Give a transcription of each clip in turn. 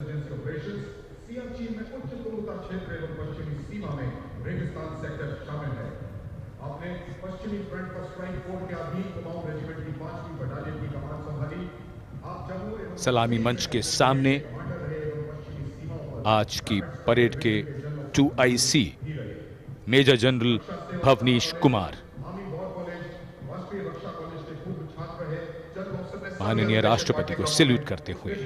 सियाचिन में उच्च तुलता क्षेत्र एवं पश्चिमी सीमा में रेगिस्तान सेक्टर शामिल है। आपने पश्चिमी फ्रंट पर स्ट्राइक फोर्स के अधीन कुमाऊं रेजिमेंट की 5वीं बटालियन की कमान संभाली। आप जम्मू सलामी मंच के सामने आज की परेड के 2IC major general Bhavnish Kumar, माननीय राष्ट्रपति को सैल्यूट करते हुए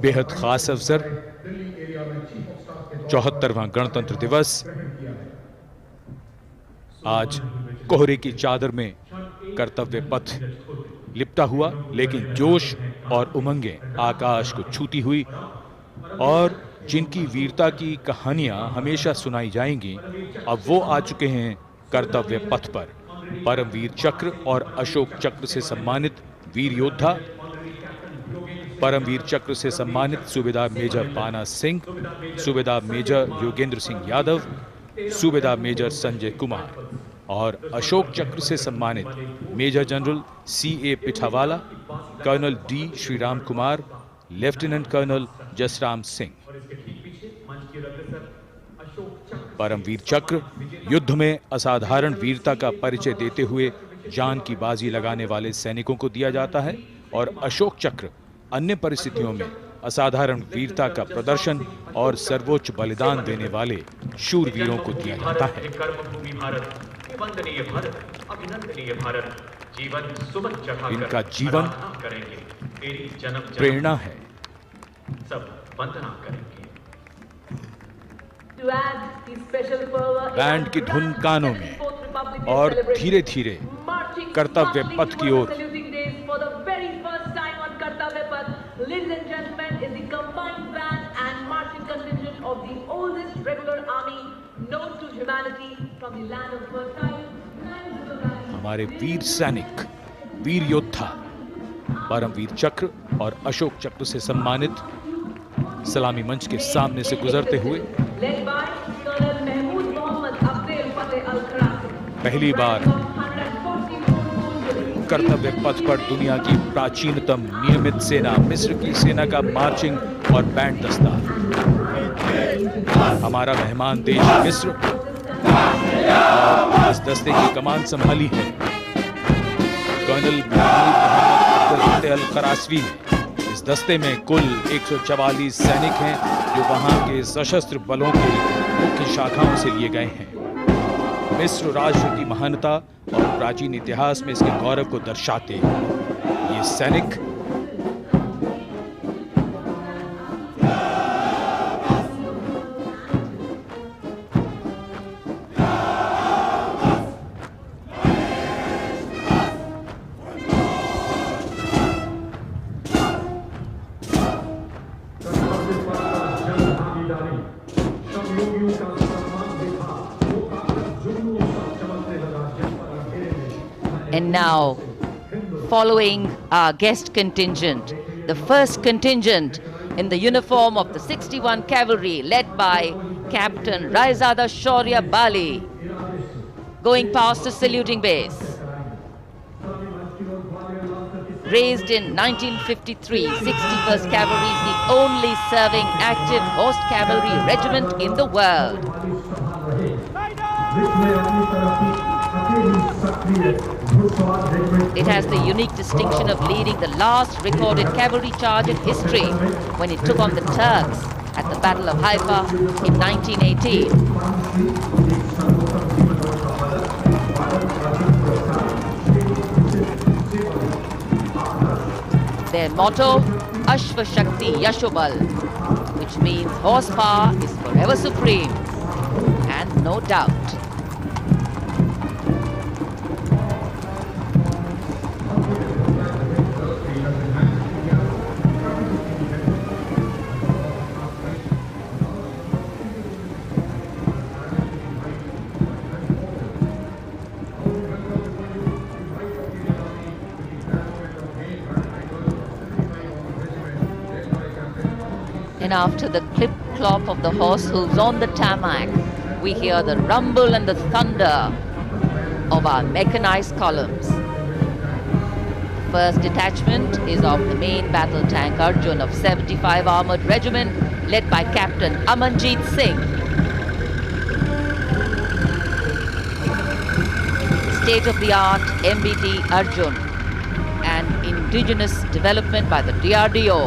बेहद खास अवसर 74वां गणतंत्र दिवस आज कोहरे की चादर में कर्तव्य पथ लिपटा हुआ, लेकिन जोश और उमंगें आकाश को छूती हुई और जिनकी वीरता की कहानियां हमेशा सुनाई जाएंगी, अब वो आ चुके हैं कर्तव्य पथ पर। परमवीर चक्र और अशोक चक्र से सम्मानित वीर योद्धा, परमवीर चक्र से सम्मानित सूबेदार मेजर पाना सिंह, सूबेदार मेजर योगेंद्र सिंह यादव, सूबेदार मेजर संजय कुमार और अशोक चक्र से सम्मानित major general CA Pithawala, colonel D Sriram Kumar, lieutenant colonel Jasram Singh. Paramvir Chakra युद्ध में असाधारण वीरता का परिचय देते हुए जान की बाजी लगाने वाले सैनिकों को दिया जाता है और अशोक चक्र अन्य परिस्थितियों में असाधारण वीरता का प्रदर्शन और सर्वोच्च बलिदान देने वाले शूरवीरों को दिया जाता है। इनका जीवन प्रेरणा है। बैंड की धुन कानों में और धीरे धीरे कर्तव्य पथ की ओर Ladies and gentlemen, is the combined band and marching contingent of the oldest regular army known to humanity from the land of fertile. हमारे वीर सैनिक, वीर योद्धा परमवीर चक्र और अशोक चक्र से सम्मानित सलामी मंच के सामने से गुजरते हुए पहली बार कर्तव्य पथ पर दुनिया की प्राचीनतम नियमित सेना मिस्र की सेना का मार्चिंग और बैंड दस्ता। हमारा मेहमान देश मिस्र और इस दस्ते की कमान संभाली है कर्नल मोहम्मद अल करासवी ने। इस दस्ते में कुल 144 सैनिक हैं जो वहां के सशस्त्र बलों के मुख्य शाखाओं से लिए गए हैं। मिस्र राष्ट्र की महानता और प्राचीन इतिहास में इसके गौरव को दर्शाते ये सैनिक And now, following our guest contingent, the first contingent in the uniform of the 61 Cavalry led by Captain Raizada Shaurya Bali, going past the saluting base. Raised in 1953, 61st Cavalry is the only serving active horse cavalry regiment in the world. It has the unique distinction of leading the last recorded cavalry charge in history when it took on the Turks at the Battle of Haifa in 1918. Their motto, Ashva Shakti Yashobal, which means horsepower is forever supreme, and no doubt. And after the clip-clop of the horse hooves on the tarmac, we hear the rumble and the thunder of our mechanized columns. First detachment is of the main battle tank Arjun of 75 Armored Regiment, led by Captain Amanjeet Singh. State-of-the-art MBT Arjun, an indigenous development by the DRDO.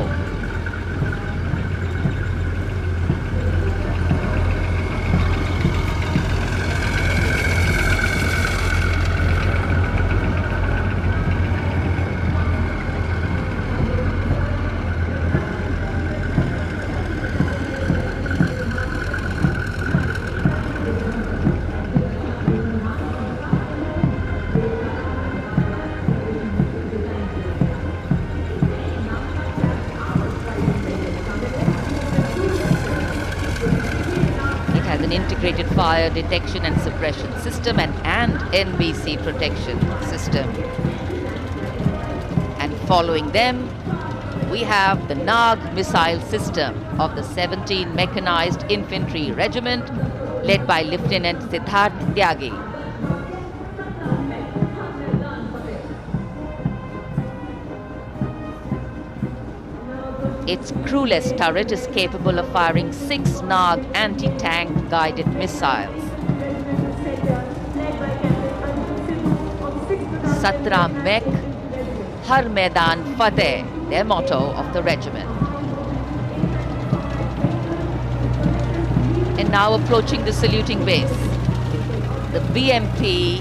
Integrated fire detection and suppression system and NBC protection system. And following them, we have the Nag missile system of the 17 Mechanized Infantry Regiment, led by Lieutenant Siddharth Tyagi. Its crewless turret is capable of firing 6 Nag anti-tank guided missiles. Satra Mek, Har Maidan Fateh, their motto of the regiment. And now approaching the saluting base, the BMP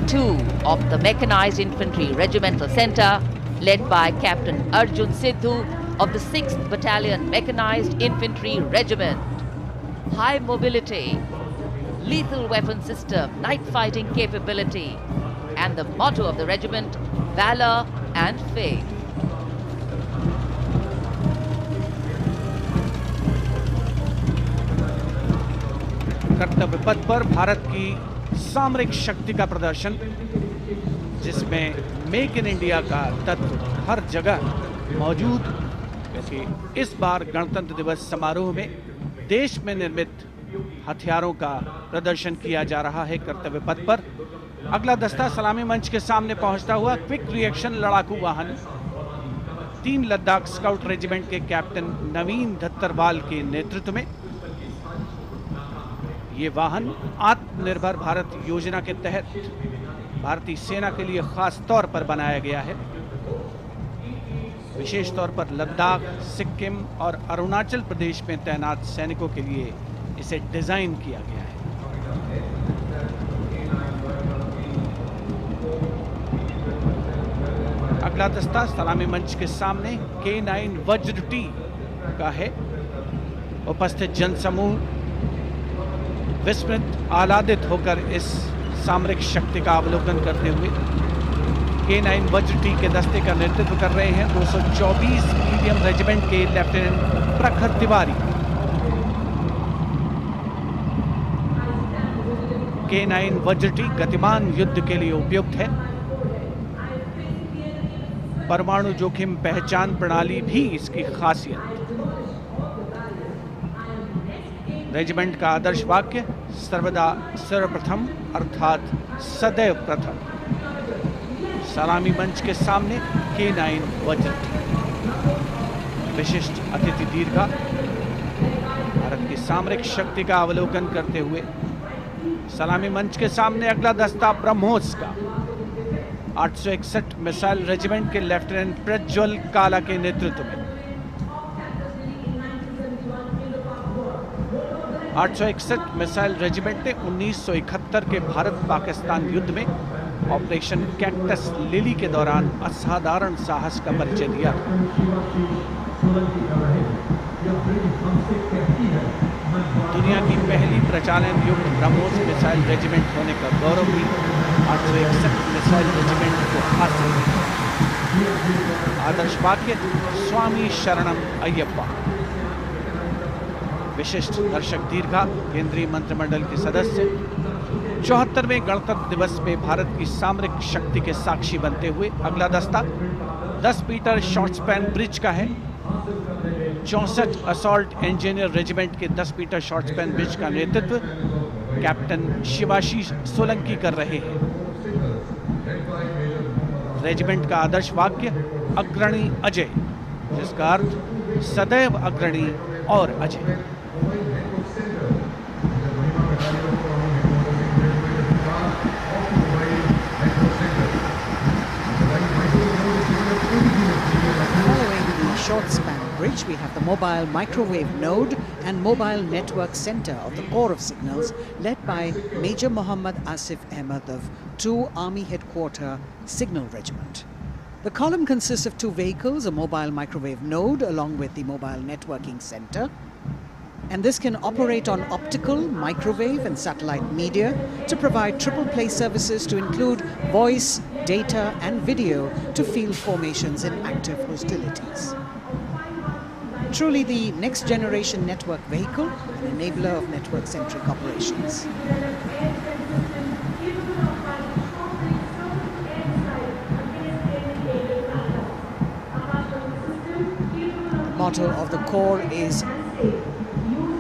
2 of the Mechanized Infantry Regimental Center, led by Captain Arjun Sidhu of the 6th Battalion Mechanized Infantry Regiment. High mobility, lethal weapon system, night fighting capability, and the motto of the regiment, valor and faith. कर्तव्य पथ पर भारत की सामरिक शक्ति का प्रदर्शन, जिसमें make in India का तत्व हर जगह मौजूद, क्योंकि इस बार गणतंत्र दिवस समारोह में देश में निर्मित हथियारों का प्रदर्शन किया जा रहा है। कर्तव्य पथ पर अगला दस्ता सलामी मंच के सामने पहुंचता हुआ क्विक रिएक्शन लड़ाकू वाहन 3 लद्दाख स्काउट रेजिमेंट के कैप्टन नवीन धत्तरवाल के नेतृत्व में। ये वाहन आत्मनिर्भर भारत योजना के तहत भारतीय सेना के लिए खास तौर पर बनाया गया है। विशेष तौर पर लद्दाख, सिक्किम और अरुणाचल प्रदेश में तैनात सैनिकों के लिए इसे डिजाइन किया गया है। अगला दस्ता सलामी मंच के सामने K9 वज्र टी का है। उपस्थित जनसमूह विस्मृत आह्लादित होकर इस सामरिक शक्ति का अवलोकन करते हुए K9 वज्र टी के दस्ते का नेतृत्व कर रहे हैं 224 मीडियम रेजिमेंट के लेफ्टिनेंट प्रखर तिवारी। K9 वज्र टी गतिमान युद्ध के लिए उपयुक्त है। परमाणु जोखिम पहचान प्रणाली भी इसकी खासियत। रेजिमेंट का आदर्श वाक्य सर्वदा सर्वप्रथम अर्थात सदैव प्रथम। सलामी मंच के सामने K9 वज्र टी। विशिष्ट अतिथि दीर्घा भारत की सामरिक शक्ति का अवलोकन करते हुए सलामी मंच के सामने अगला दस्ता ब्रह्मोस का 861 मिसाइल रेजिमेंट के लेफ्टिनेंट प्रज्वल काला के नेतृत्व में। 861 मिसाइल रेजिमेंट ने 1971 के भारत पाकिस्तान युद्ध में ऑपरेशन कैक्टस लिली के दौरान असाधारण साहस का परिचय दिया। दुनिया की पहली प्रचालन युक्त ब्रह्मोस मिसाइल रेजिमेंट होने का गौरव भी 861 मिसाइल रेजिमेंट को हासिल है। आदर्श वाक्य स्वामी शरणम अय्यप्पा। विशिष्ट दर्शक दीर्घा केंद्रीय मंत्रिमंडल के सदस्य 74वें गणतंत्र दिवस में भारत की सामरिक शक्ति के साक्षी बनते हुए अगला दस्ता 10 मीटर शॉर्ट स्पैन ब्रिज का है। 64 असॉल्ट इंजीनियर रेजिमेंट के 10 मीटर शॉर्ट स्पैन ब्रिज का नेतृत्व कैप्टन शिवाशीष सोलंकी कर रहे हैं। रेजिमेंट का आदर्श वाक्य अग्रणी अजय, जिसका अर्थ सदैव अग्रणी और Ajay. Short span bridge, we have the mobile microwave node and mobile network center of the Corps of Signals, led by Major Muhammad Asif Ahmed of 2 Army Headquarter Signal Regiment. The column consists of 2 vehicles, a mobile microwave node along with the mobile networking center. And this can operate on optical, microwave and satellite media to provide triple play services to include voice, data and video to field formations in active hostilities. Truly the next generation network vehicle, an enabler of network-centric operations. The motto of the Corps is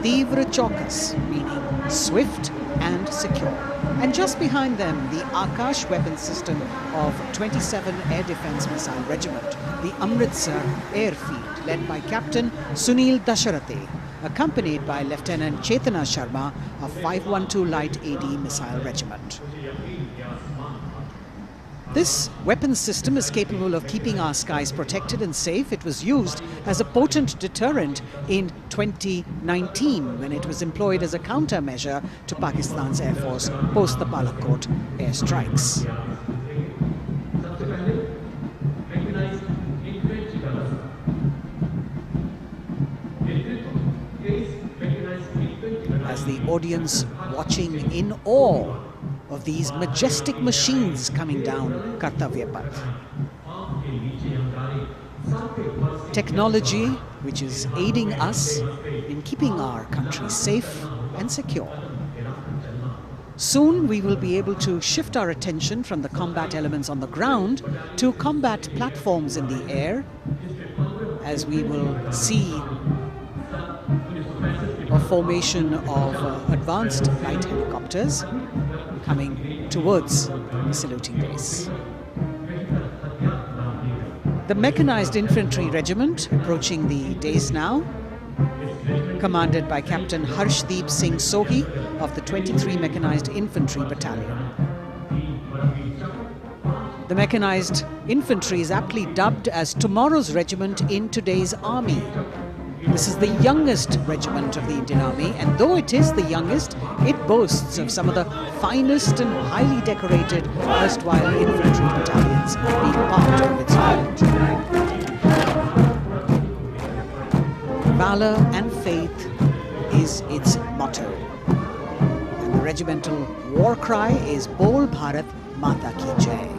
Tivra Chaukas, meaning swift and secure. And just behind them, the Akash weapon system of 27 Air Defence Missile Regiment, the Amritsar Airfield, led by Captain Sunil Dasharathe, accompanied by Lieutenant Chetana Sharma of 512 Light AD Missile Regiment. This weapon system is capable of keeping our skies protected and safe. It was used as a potent deterrent in 2019 when it was employed as a countermeasure to Pakistan's Air Force post the Balakot airstrikes. As the audience watching in awe of these majestic machines coming down Kartavya Path. Technology which is aiding us in keeping our country safe and secure. Soon we will be able to shift our attention from the combat elements on the ground to combat platforms in the air, as we will see a formation of advanced light helicopters coming towards the saluting base. The Mechanized Infantry Regiment approaching the dais now, commanded by Captain Harshdeep Singh Sohi of the 23 Mechanized Infantry Battalion. The Mechanized Infantry is aptly dubbed as tomorrow's regiment in today's army. This is the youngest regiment of the Indian Army, and though it is the youngest, it boasts of some of the finest and highly decorated erstwhile infantry battalions being part of its unit. Valor and faith is its motto, and the regimental war cry is Bol Bharat Mata Ki Jai.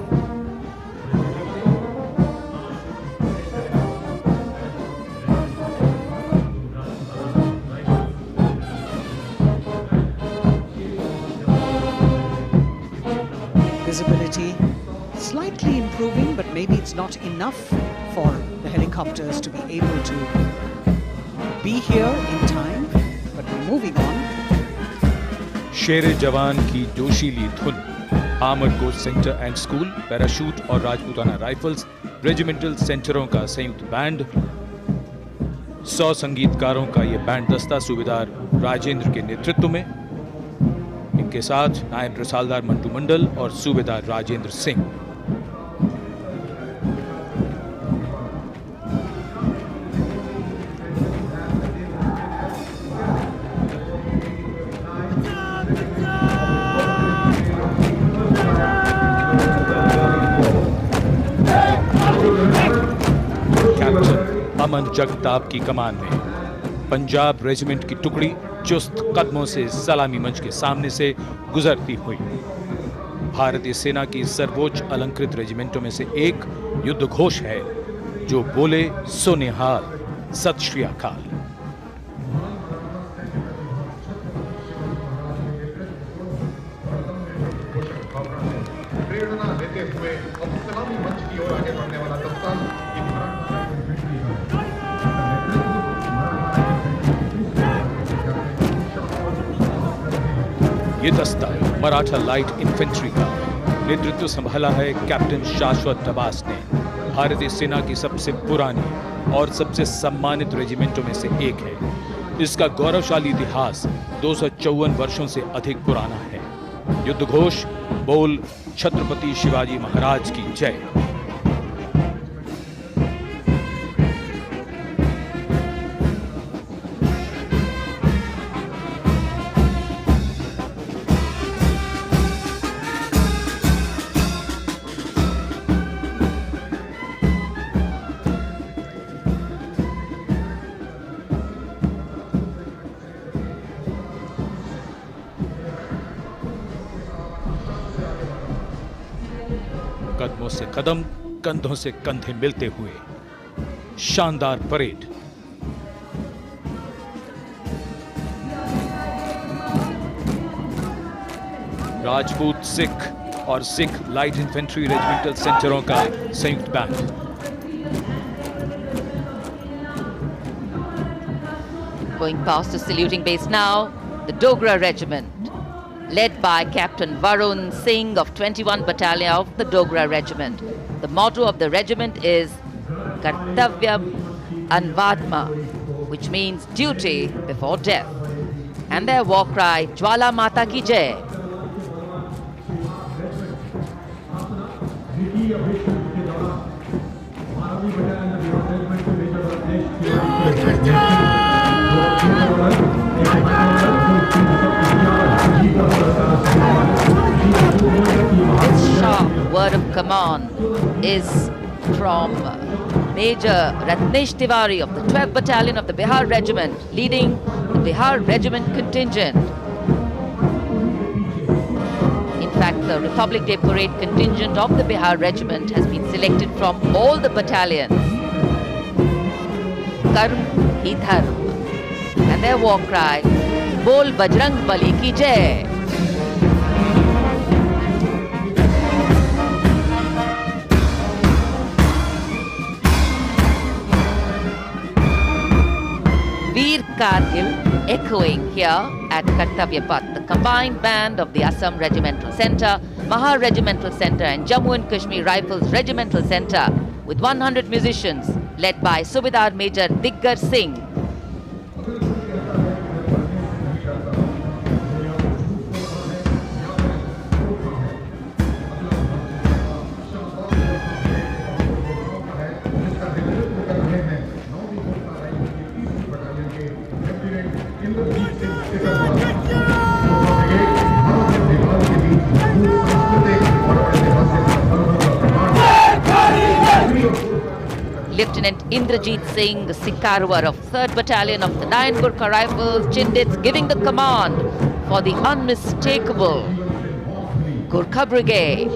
Visibility slightly improving, but maybe it's not enough for the helicopters to be able to be here in time, but we're moving on. शेर जवान की जोशीली धुन, armoured corps centre and school, parachute और Rajputana rifles regimental सेंटरों का संयुक्त band, 100 संगीतकारों का ये बैंड दस्ता सूबेदार राजेंद्र के नेतृत्व में, इनके साथ नायब रसालदार मंटू मंडल और सूबेदार राजेंद्र सिंह। कैप्टन अमन जगताप की कमान में पंजाब रेजिमेंट की टुकड़ी चुस्त कदमों से सलामी मंच के सामने से गुजरती हुई। भारतीय सेना की सर्वोच्च अलंकृत रेजिमेंटों में से एक युद्ध घोष है जो बोले सो निहाल, सत श्री अकाल। प्रेरणा देते हुए अब सलामी मंच की ओर आगे बढ़ने वाला दस्ता ये दस्ता मराठा लाइट इन्फेंट्री का नेतृत्व संभाला है कैप्टन शाश्वत अब्बास ने। भारतीय सेना की सबसे पुरानी और सबसे सम्मानित रेजिमेंटों में से एक है। इसका गौरवशाली इतिहास 254 वर्षों से अधिक पुराना है। युद्ध घोष बोल छत्रपति शिवाजी महाराज की जय। कदमों से कदम, कंधों से कंधे मिलते हुए शानदार परेड। राजपूत सिख और सिख लाइट इन्फेंट्री रेजिमेंटल सेंटरों का संयुक्त band. Going past the saluting base now, the Dogra Regiment, led by Captain Varun Singh of 21 Battalion of the Dogra Regiment. The motto of the regiment is Kartavyam Anvatma, which means duty before death. And their war cry, Jwala Mata Ki Jai. This sharp word of command is from Major Ratnesh Tiwari of the 12th Battalion of the Bihar Regiment, leading the Bihar Regiment contingent. In fact, the Republic Day Parade contingent of the Bihar Regiment has been selected from all the battalions. Karm hi dharm. And their war cry, Bol Bajrang Bali ki Jai. Veer Kargil echoing here at Kartavya Path, the combined band of the Assam Regimental Centre, Mahar Regimental Centre and Jammu and Kashmir Rifles Regimental Centre with 100 musicians led by Subedar Major Diggar Singh. Lieutenant Indrajit Singh, the Sikarwar of 3rd Battalion of the 9 Gurkha Rifles, Chindits, giving the command for the unmistakable Gurkha Brigade.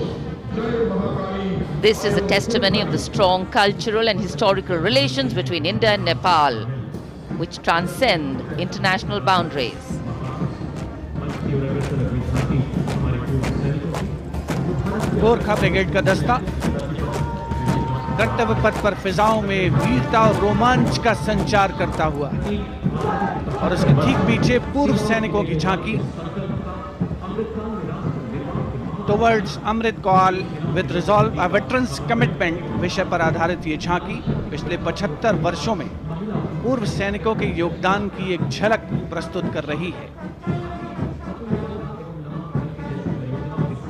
This is a testimony of the strong cultural and historical relations between India and Nepal, which transcend international boundaries. Gorkha brigade का दस्ता कर्तव्य पथ पर फिजाओं में वीरता और रोमांच का संचार करता हुआ और उसके ठीक पीछे पूर्व सैनिकों की झांकी। Towards Amrit Kaal with resolve a veterans commitment विषय पर आधारित ये झांकी पिछले 75 वर्षों में पूर्व सैनिकों के योगदान की एक झलक प्रस्तुत कर रही है।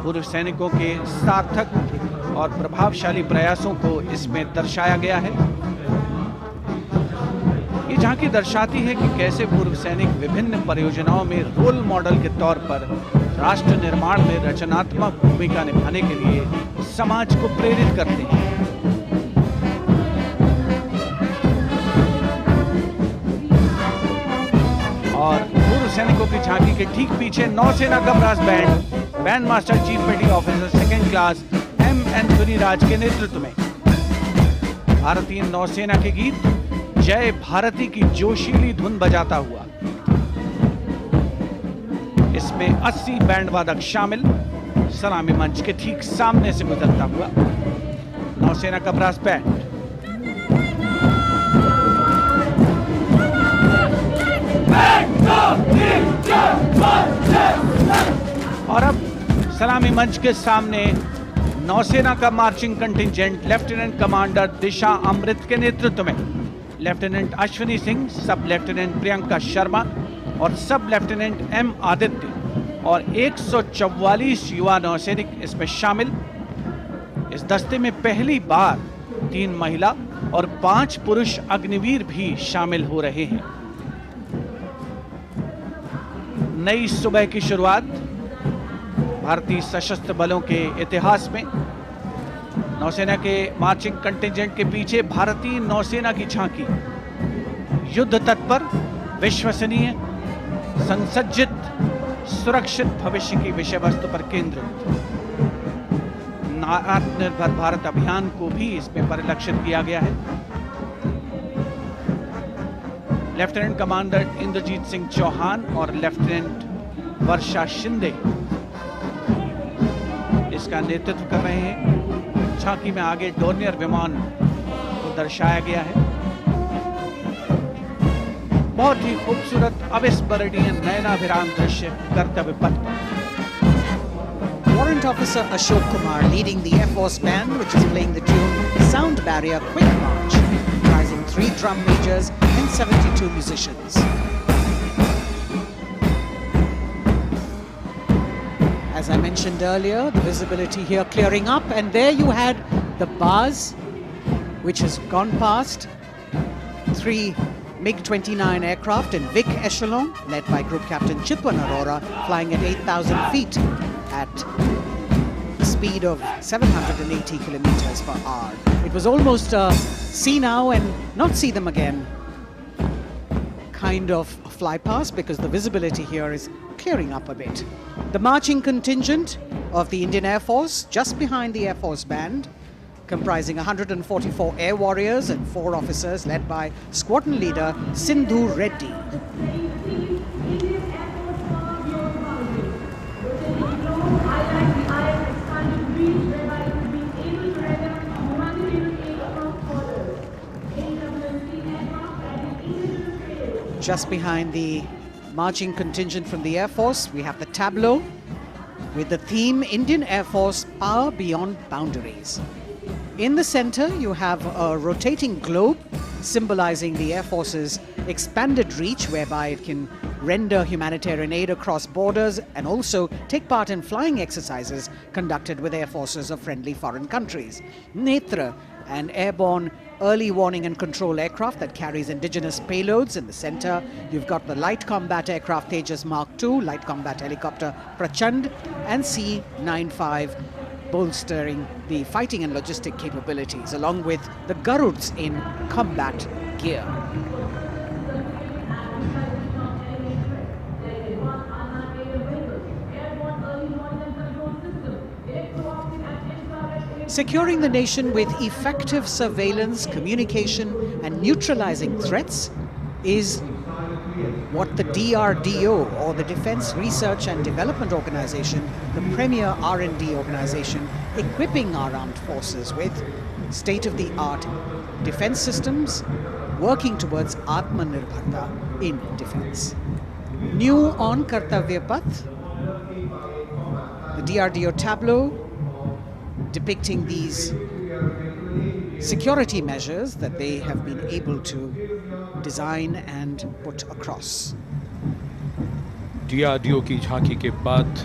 पूर्व सैनिकों के सार्थक और प्रभावशाली प्रयासों को इसमें दर्शाया गया है। ये झांकी दर्शाती है कि कैसे पूर्व सैनिक विभिन्न परियोजनाओं में रोल मॉडल के तौर पर राष्ट्र निर्माण में रचनात्मक भूमिका निभाने के लिए समाज को प्रेरित करते हैं। और पूर्व सैनिकों की झांकी के ठीक पीछे नौसेना का brass band master chief petty officer 2nd class M Anthony Raj के नेतृत्व में भारतीय नौसेना के गीत जय भारती की जोशीली धुन बजाता हुआ। इसमें 80 बैंड वादक शामिल। सलामी मंच के ठीक सामने से गुजरता हुआ नौसेना का brass band. Back to the और अब सलामी मंच के सामने नौसेना का मार्चिंग कंटिंजेंट लेफ्टिनेंट कमांडर दिशा अमृत के नेतृत्व में लेफ्टिनेंट अश्विनी सिंह, सब लेफ्टिनेंट प्रियंका शर्मा और सब लेफ्टिनेंट एम आदित्य और 144 युवा नौसैनिक इसमें शामिल। इस दस्ते में पहली बार 3 महिला और 5 पुरुष अग्निवीर भी शामिल हो रहे हैं। नई सुबह की शुरुआत भारतीय सशस्त्र बलों के इतिहास में। नौसेना के मार्चिंग कंटिंजेंट के पीछे भारतीय नौसेना की झांकी युद्ध तत्पर, विश्वसनीय, संसज्जित, सुरक्षित भविष्य की विषय वस्तु पर केंद्रित आत्मनिर्भर भारत अभियान को भी इसमें परिलक्षित किया गया है। लेफ्टिनेंट कमांडर इंद्रजीत सिंह चौहान और लेफ्टिनेंट वर्षा शिंदे इसका नेतृत्व कर रहे हैं। झांकी में आगे डोर्नियर विमान को दर्शाया गया है। बहुत ही खूबसूरत अविस्मरणीय नयनाभिराम दृश्य कर्तव्य पथ पर। Warrant Officer Ashok Kumar leading the Air Force Band, which is playing the tune Sound Barrier Quick March, comprising 3 drum majors and 72 musicians. As I mentioned earlier, the visibility here clearing up, and there you had the bars, which has gone past 3 MiG-29 aircraft in Vic Echelon, led by Group Captain Chitwan Arora, flying at 8,000 feet at a speed of 780 kilometers per hour. It was almost a see now and not see them again kind of fly past, because the visibility here is clearing up a bit. The marching contingent of the Indian Air Force, just behind the Air Force Band, comprising 144 air warriors and 4 officers, led by squadron leader Sindhu Reddy. Just behind the marching contingent from the Air Force, we have the tableau with the theme Indian Air Force Power Beyond Boundaries. In the center, you have a rotating globe symbolizing the Air Force's expanded reach, whereby it can render humanitarian aid across borders and also take part in flying exercises conducted with air forces of friendly foreign countries. Netra, an airborne early warning and control aircraft that carries indigenous payloads in the center. You've got the light combat aircraft Tejas Mark II, light combat helicopter Prachand, and C-95 bolstering the fighting and logistic capabilities, along with the Garuds in combat gear. Securing the nation with effective surveillance, communication, and neutralizing threats is what the DRDO, or the Defense Research and Development Organization, the premier R&D organization, equipping our armed forces with state-of-the-art defense systems, working towards Atmanirbharta in defense. New on Kartavya Path, the DRDO tableau depicting these security measures that they have been able to design and put across. DRDO की झांकी के बाद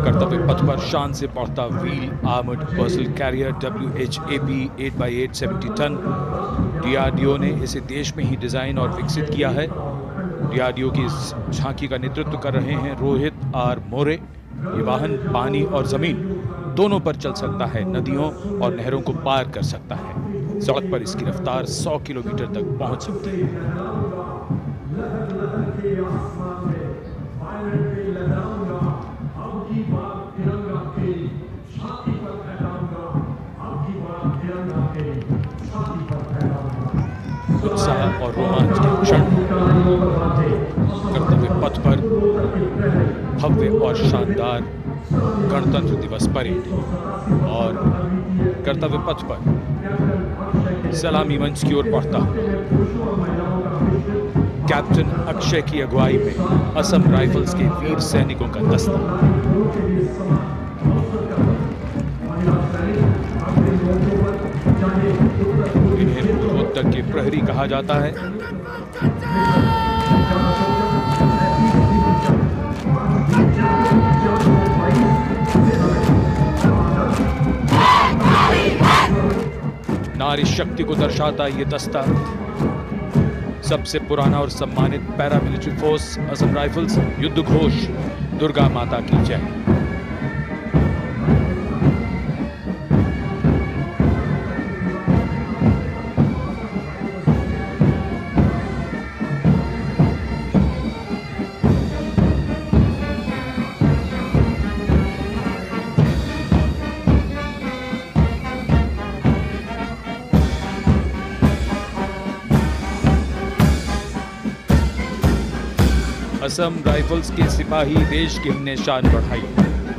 कर्तव्य पथ पर शान से पहुंचता wheel armoured personnel carrier WHAP 8x8 70 tonne. DRDO ने इसे देश में ही डिजाइन और विकसित किया है। DRDO की इस झांकी का नेतृत्व कर रहे हैं रोहित आर मोरे। ये वाहन पानी और जमीन दोनों पर चल सकता है, नदियों और नहरों को पार कर सकता है। सड़क पर इसकी रफ्तार 100 किलोमीटर तक पहुंच सकती है। उत्साह और रोमांच के क्षण, कर्तव्य पथ पर भव्य और शानदार गणतंत्र दिवस परेड और कर्तव्य पथ पर सलामी मंच की ओर बढ़ता कैप्टन अक्षय की अगुवाई में असम राइफल्स के वीर सैनिकों का दस्ता। इन्हें पूर्वोत्तर के प्रहरी कहा जाता है। नारी शक्ति को दर्शाता ये दस्ता सबसे पुराना और सम्मानित पैरामिलिट्री फोर्स असम राइफल्स। युद्ध घोष दुर्गा माता की जय। असम राइफल्स के सिपाही देश की हमने शान बढ़ाई।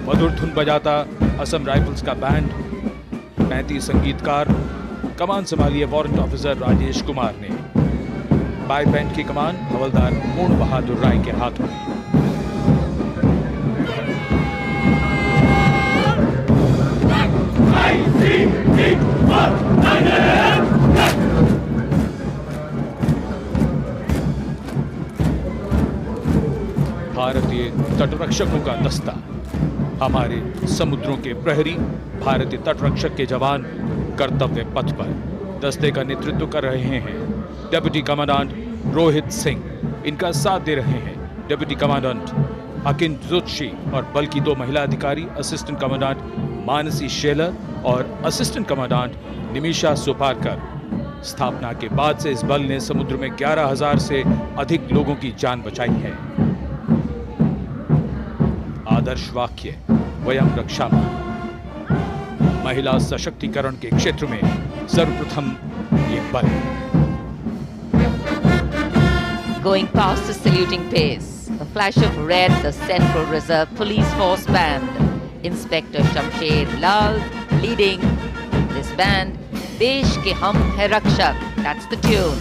मधुर धुन बजाता असम राइफल्स का बैंड। 35 संगीतकार। कमान संभाली वारंट ऑफिसर राजेश कुमार ने। बाय बैंड की कमान हवलदार पूर्ण बहादुर राय के हाथों में। भारतीय तटरक्षकों का दस्ता। हमारे समुद्रों के प्रहरी भारतीय तटरक्षक के जवान कर्तव्य पथ पर। दस्ते का नेतृत्व कर रहे हैं डेप्यूटी कमांडेंट रोहित सिंह। इनका साथ दे रहे हैं डेप्यूटी कमांडेंट अकिन जोशी और बल की 2 महिला अधिकारी असिस्टेंट कमांडेंट मानसी शेलर और असिस्टेंट कमांडेंट निमिषा सुपारकर। स्थापना के बाद से इस बल ने समुद्र में 11,000 से अधिक लोगों की जान बचाई है। आदर्श वाक्य वयम रक्षामः। महिला सशक्तिकरण के क्षेत्र में सर्वप्रथम ये बल। Going past the saluting pace, a flash of red, the Central Reserve Police Force Band. Inspector Shamsher Lal leading this band. Desh ke hum hai rakshak. That's the tune.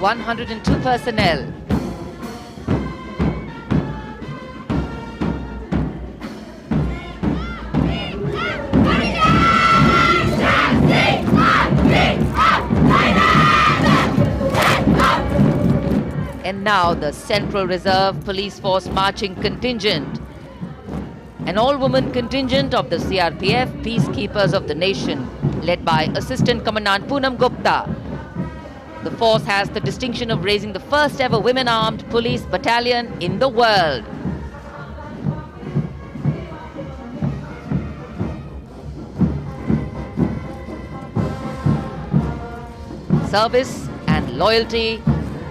(102 personnel). And now the Central Reserve Police Force marching contingent, an all-woman contingent of the CRPF, Peacekeepers of the Nation, led by Assistant Commandant Poonam Gupta. The force has the distinction of raising the first ever women-armed police battalion in the world. Service and loyalty,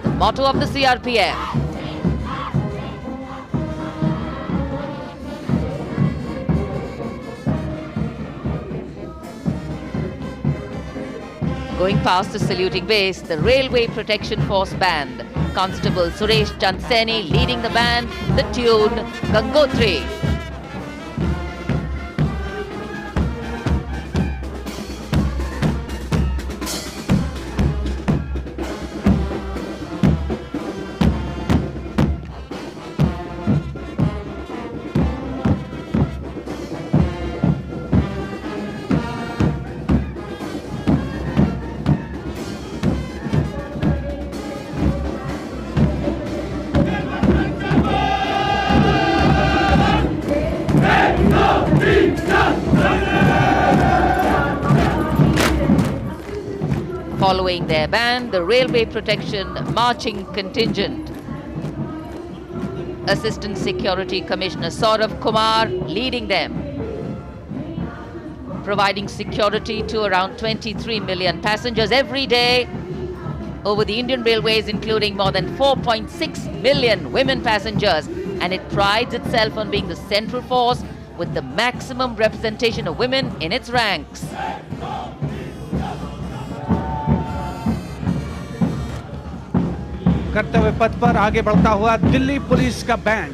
the motto of the CRPF. Going past the saluting base, the Railway Protection Force Band. Constable Suresh Chandseni leading the band, the tune Gangotri. Following their band, the Railway Protection Marching Contingent. Assistant Security Commissioner Saurabh Kumar leading them, providing security to around 23 million passengers every day over the Indian Railways, including more than 4.6 million women passengers, and it prides itself on being the central force with the maximum representation of women in its ranks. कर्तव्य पथ पर आगे बढ़ता हुआ Delhi police का band.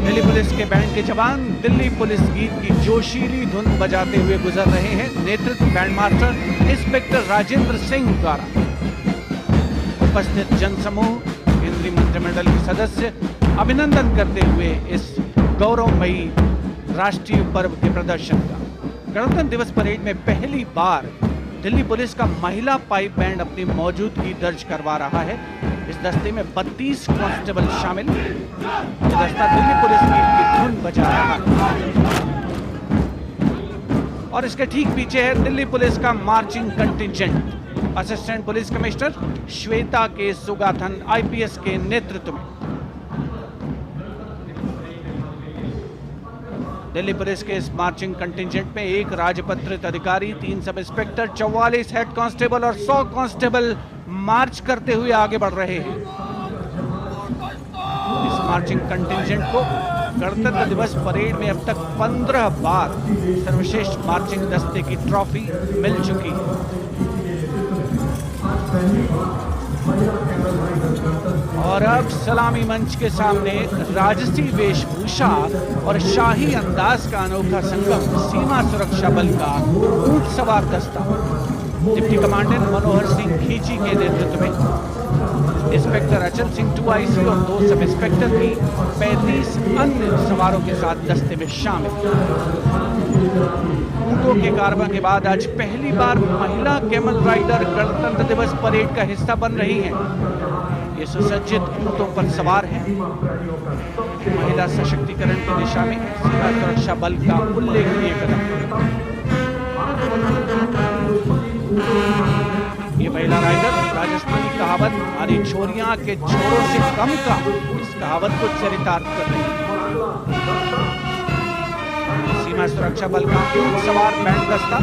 Delhi police के band के जवान दिल्ली पुलिस गीत की जोशीली धुन बजाते हुए गुजर रहे हैं। नेतृत्व band master inspector Rajendra Singh द्वारा। उपस्थित जनसमूह, केंद्रीय मंत्रिमंडल के सदस्य अभिनंदन करते हुए इस गौरवमयी राष्ट्रीय पर्व के प्रदर्शन का। गणतंत्र दिवस परेड में पहली बार दिल्ली पुलिस का महिला पाइप बैंड अपनी मौजूदगी दर्ज करवा रहा है। इस दस्ते में 32 कांस्टेबल शामिल। ये दस्ता दिल्ली पुलिस की धुन बजा रहा है और इसके ठीक पीछे है दिल्ली पुलिस का marching contingent. Assistant police commissioner Shweta के सुगाथन आईपीएस के नेतृत्व में दिल्ली पुलिस के इस मार्चिंग कंटिंजेंट में 1 राजपत्रित अधिकारी, 3 सब इंस्पेक्टर, 44 हेड कांस्टेबल और 100 कांस्टेबल मार्च करते हुए आगे बढ़ रहे हैं। इस मार्चिंग कंटिंजेंट को गणतंत्र दिवस परेड में अब तक 15 बार सर्वश्रेष्ठ मार्चिंग दस्ते की ट्रॉफी मिल चुकी है। और अब सलामी मंच के सामने राजसी वेशभूषा और शाही अंदाज का अनोखा संगम सीमा सुरक्षा बल का ऊंट सवार दस्ता डिप्टी कमांडेंट मनोहर सिंह खींची के नेतृत्व में इंस्पेक्टर अचल सिंह 2IC और 2 सब इंस्पेक्टर की 35 अन्य सवारों के साथ दस्ते में शामिल। ऊंटों के कारवां के बाद आज पहली बार महिला कैमल राइडर गणतंत्र दिवस परेड का हिस्सा बन रही हैं। ये सुसज्जित ऊंटों पर सवार हैं। महिला सशक्तिकरण की दिशा में सीमा सुरक्षा बल का उल्लेखनीय कदम। ये महिला राइडर राजस्थानी कहावत हमारी छोरियां के छोरों से कम का इस कहावत को चरितार्थ कर रही है। सीमा सुरक्षा बल का सवार बैंड दस्ता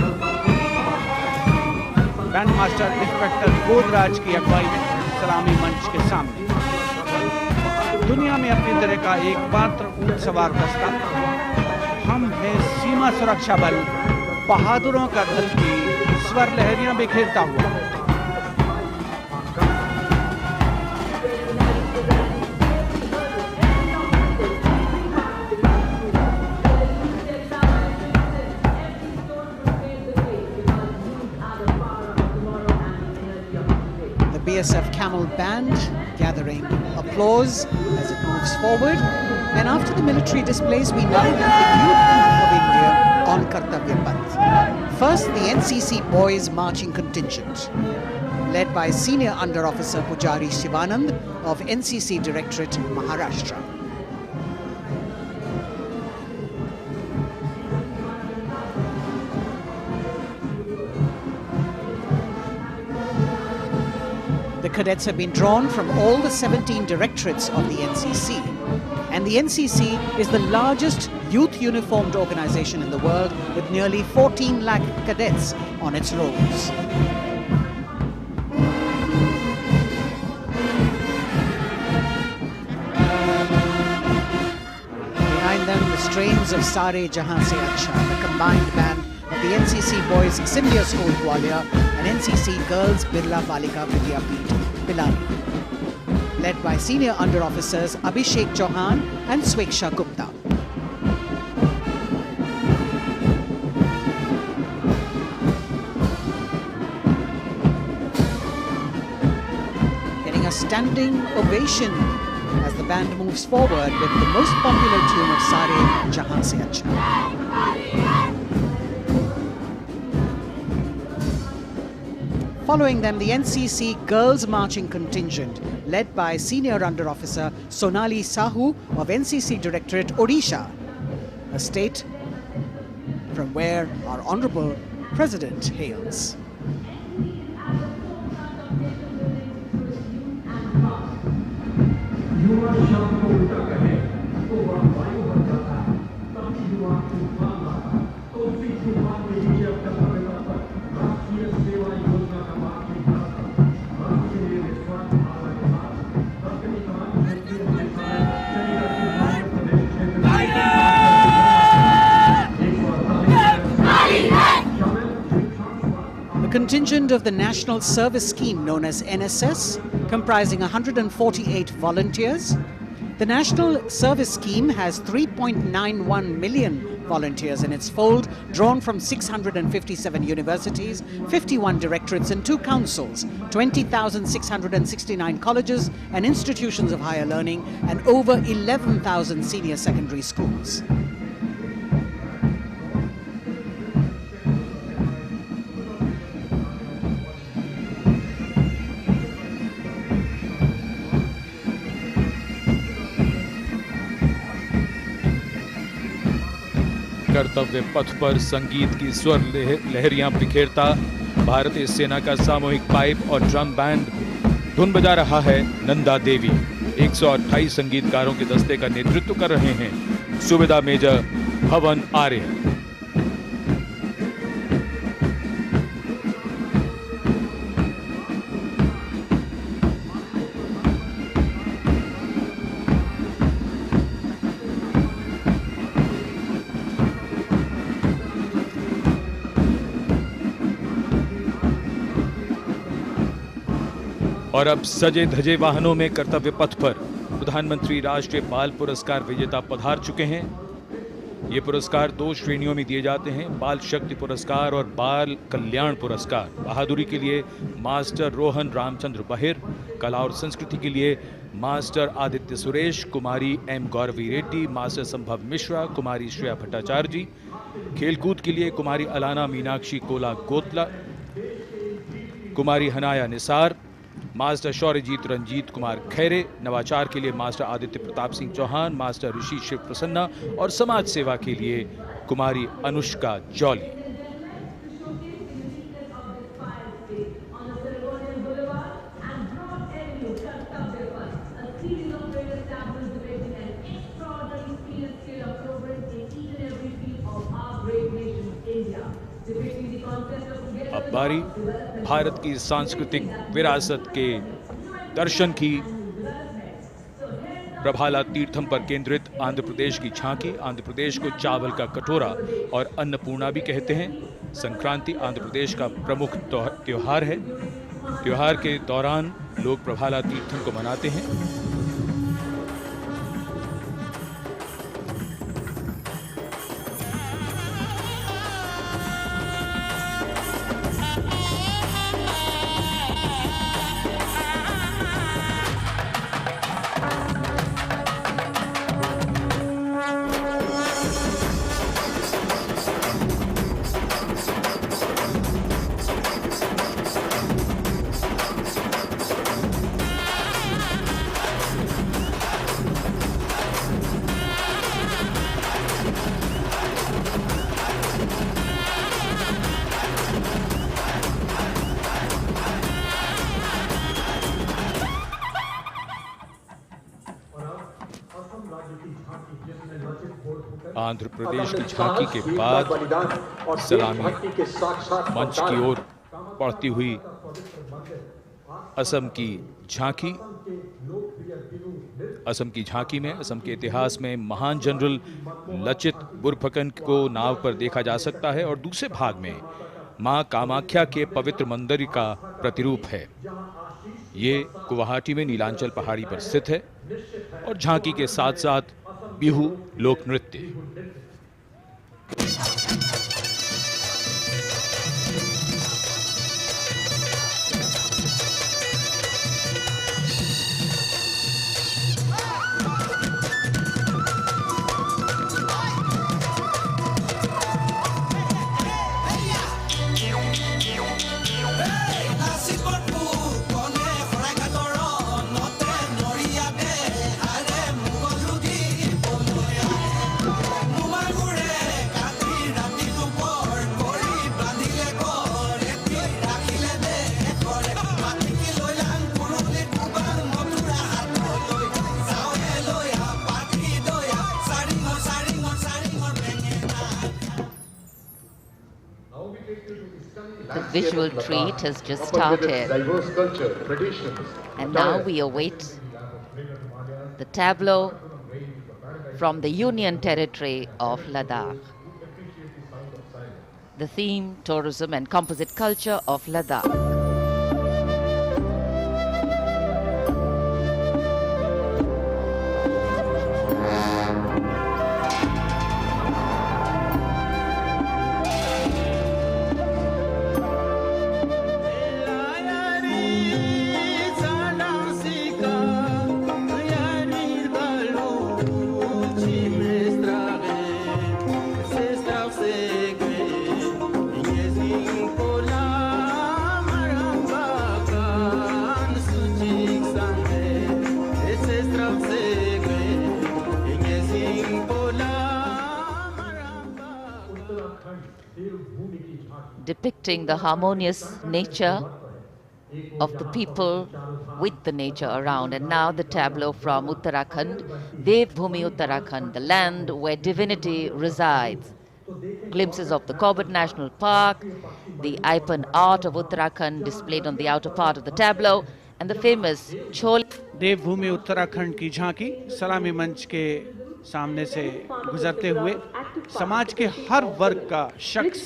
बैंड मास्टर इंस्पेक्टर गोदराज की अगुवाई में सलामी मंच के सामने दुनिया में अपनी तरह का एकमात्र ऊंट सवार दस्ता हम हैं सीमा सुरक्षा बल, बहादुरों का दल की स्वर लहरियां बिखेरता हुआ। BSF Camel Band gathering applause as it moves forward. And after the military displays, we now have the Youth of India on Kartavya Path. First, the NCC Boys Marching Contingent, led by Senior Under Officer Pujari Shivanand of NCC Directorate, Maharashtra. The cadets have been drawn from all the 17 directorates of the NCC. And the NCC is the largest youth uniformed organization in the world with nearly 14 lakh cadets on its rolls. Behind them, the strains of Sare Jahan Se Acha, the combined band of the NCC Boys Scindia School Gwalior and NCC Girls Birla Balika Vidyapeeth Pilani, led by Senior Under Officers Abhishek Chauhan and Sweksha Gupta. Getting a standing ovation as the band moves forward with the most popular tune of Sare Jahan Se Acha. Following them, the NCC Girls Marching Contingent, led by Senior Under Officer Sonali Sahu of NCC Directorate, Odisha, a state from where our Honourable President hails. Contingent of the National Service Scheme known as NSS, comprising 148 volunteers. The National Service Scheme has 3.91 million volunteers in its fold, drawn from 657 universities, 51 directorates and 2 councils, 20,669 colleges and institutions of higher learning, and over 11,000 senior secondary schools. कर्तव्य पथ पर संगीत की स्वर लहरियां बिखेरता भारतीय सेना का सामूहिक पाइप और ड्रम बैंड धुन बजा रहा है नंदा देवी 128 संगीतकारों के दस्ते का नेतृत्व कर रहे हैं सुबेदार मेजर भवन आर्य। और अब सजे धजे वाहनों में कर्तव्य पथ पर प्रधानमंत्री राष्ट्रीय बाल पुरस्कार विजेता पधार चुके हैं। ये पुरस्कार 2 श्रेणियों में दिए जाते हैं, बाल शक्ति पुरस्कार और बाल कल्याण पुरस्कार। बहादुरी के लिए मास्टर रोहन रामचंद्र बहिर, कला और संस्कृति के लिए मास्टर आदित्य सुरेश, कुमारी एम गौरवी रेड्डी, मास्टर संभव मिश्रा, कुमारी श्रेया भट्टाचार्य जी, खेलकूद के लिए कुमारी अलाना मीनाक्षी कोला गोतला, कुमारी हनाया निसार, मास्टर शौर्यजीत रंजीत कुमार खैरे, नवाचार के लिए मास्टर आदित्य प्रताप सिंह चौहान, मास्टर ऋषि शिव प्रसन्ना और समाज सेवा के लिए कुमारी अनुष्का जौली। अब बारी भारत की सांस्कृतिक विरासत के दर्शन की। प्रभाला तीर्थम पर केंद्रित आंध्र प्रदेश की झांकी। आंध्र प्रदेश को चावल का कटोरा और अन्नपूर्णा भी कहते हैं। संक्रांति आंध्र प्रदेश का प्रमुख त्योहार है। त्योहार के दौरान लोग प्रभाला तीर्थम को मनाते हैं। आंध्र प्रदेश की झांकी के बाद सलामी मंच की ओर बढ़ती हुई असम की झांकी। असम की झांकी में असम के इतिहास में महान जनरल लचित बुरफकन को नाव पर देखा जा सकता है और दूसरे भाग में मां कामाख्या के पवित्र मंदिर का प्रतिरूप है। ये गुवाहाटी में नीलांचल पहाड़ी पर स्थित है और झांकी के साथ साथ बिहू लोक नृत्य। The visual treat has just started, and now we await the tableau from the Union Territory of Ladakh. The theme, tourism and composite culture of Ladakh. depicting the harmonious nature of the people with the nature around. And now the tableau from Uttarakhand, Devbhoomi Uttarakhand, the land where divinity resides. Glimpses of the Corbett National Park, the Ipan art of Uttarakhand displayed on the outer part of the tableau, and the famous Chole. देवभूमि उत्तराखंड की झांकी सलामी मंच के सामने से गुजरते हुए समाज के हर वर्ग का शख्स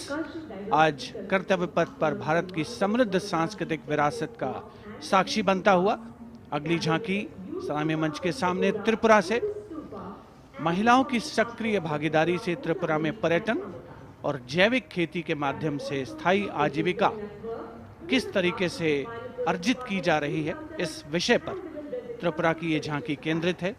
आज कर्तव्य पथ पर भारत की समृद्ध सांस्कृतिक विरासत का साक्षी बनता हुआ। अगली झांकी सलामी मंच के सामने त्रिपुरा से। महिलाओं की सक्रिय भागीदारी से त्रिपुरा में पर्यटन और जैविक खेती के माध्यम से स्थायी आजीविका किस तरीके से अर्जित की जा रही है, इस विषय पर त्रिपुरा की ये झांकी केंद्रित है।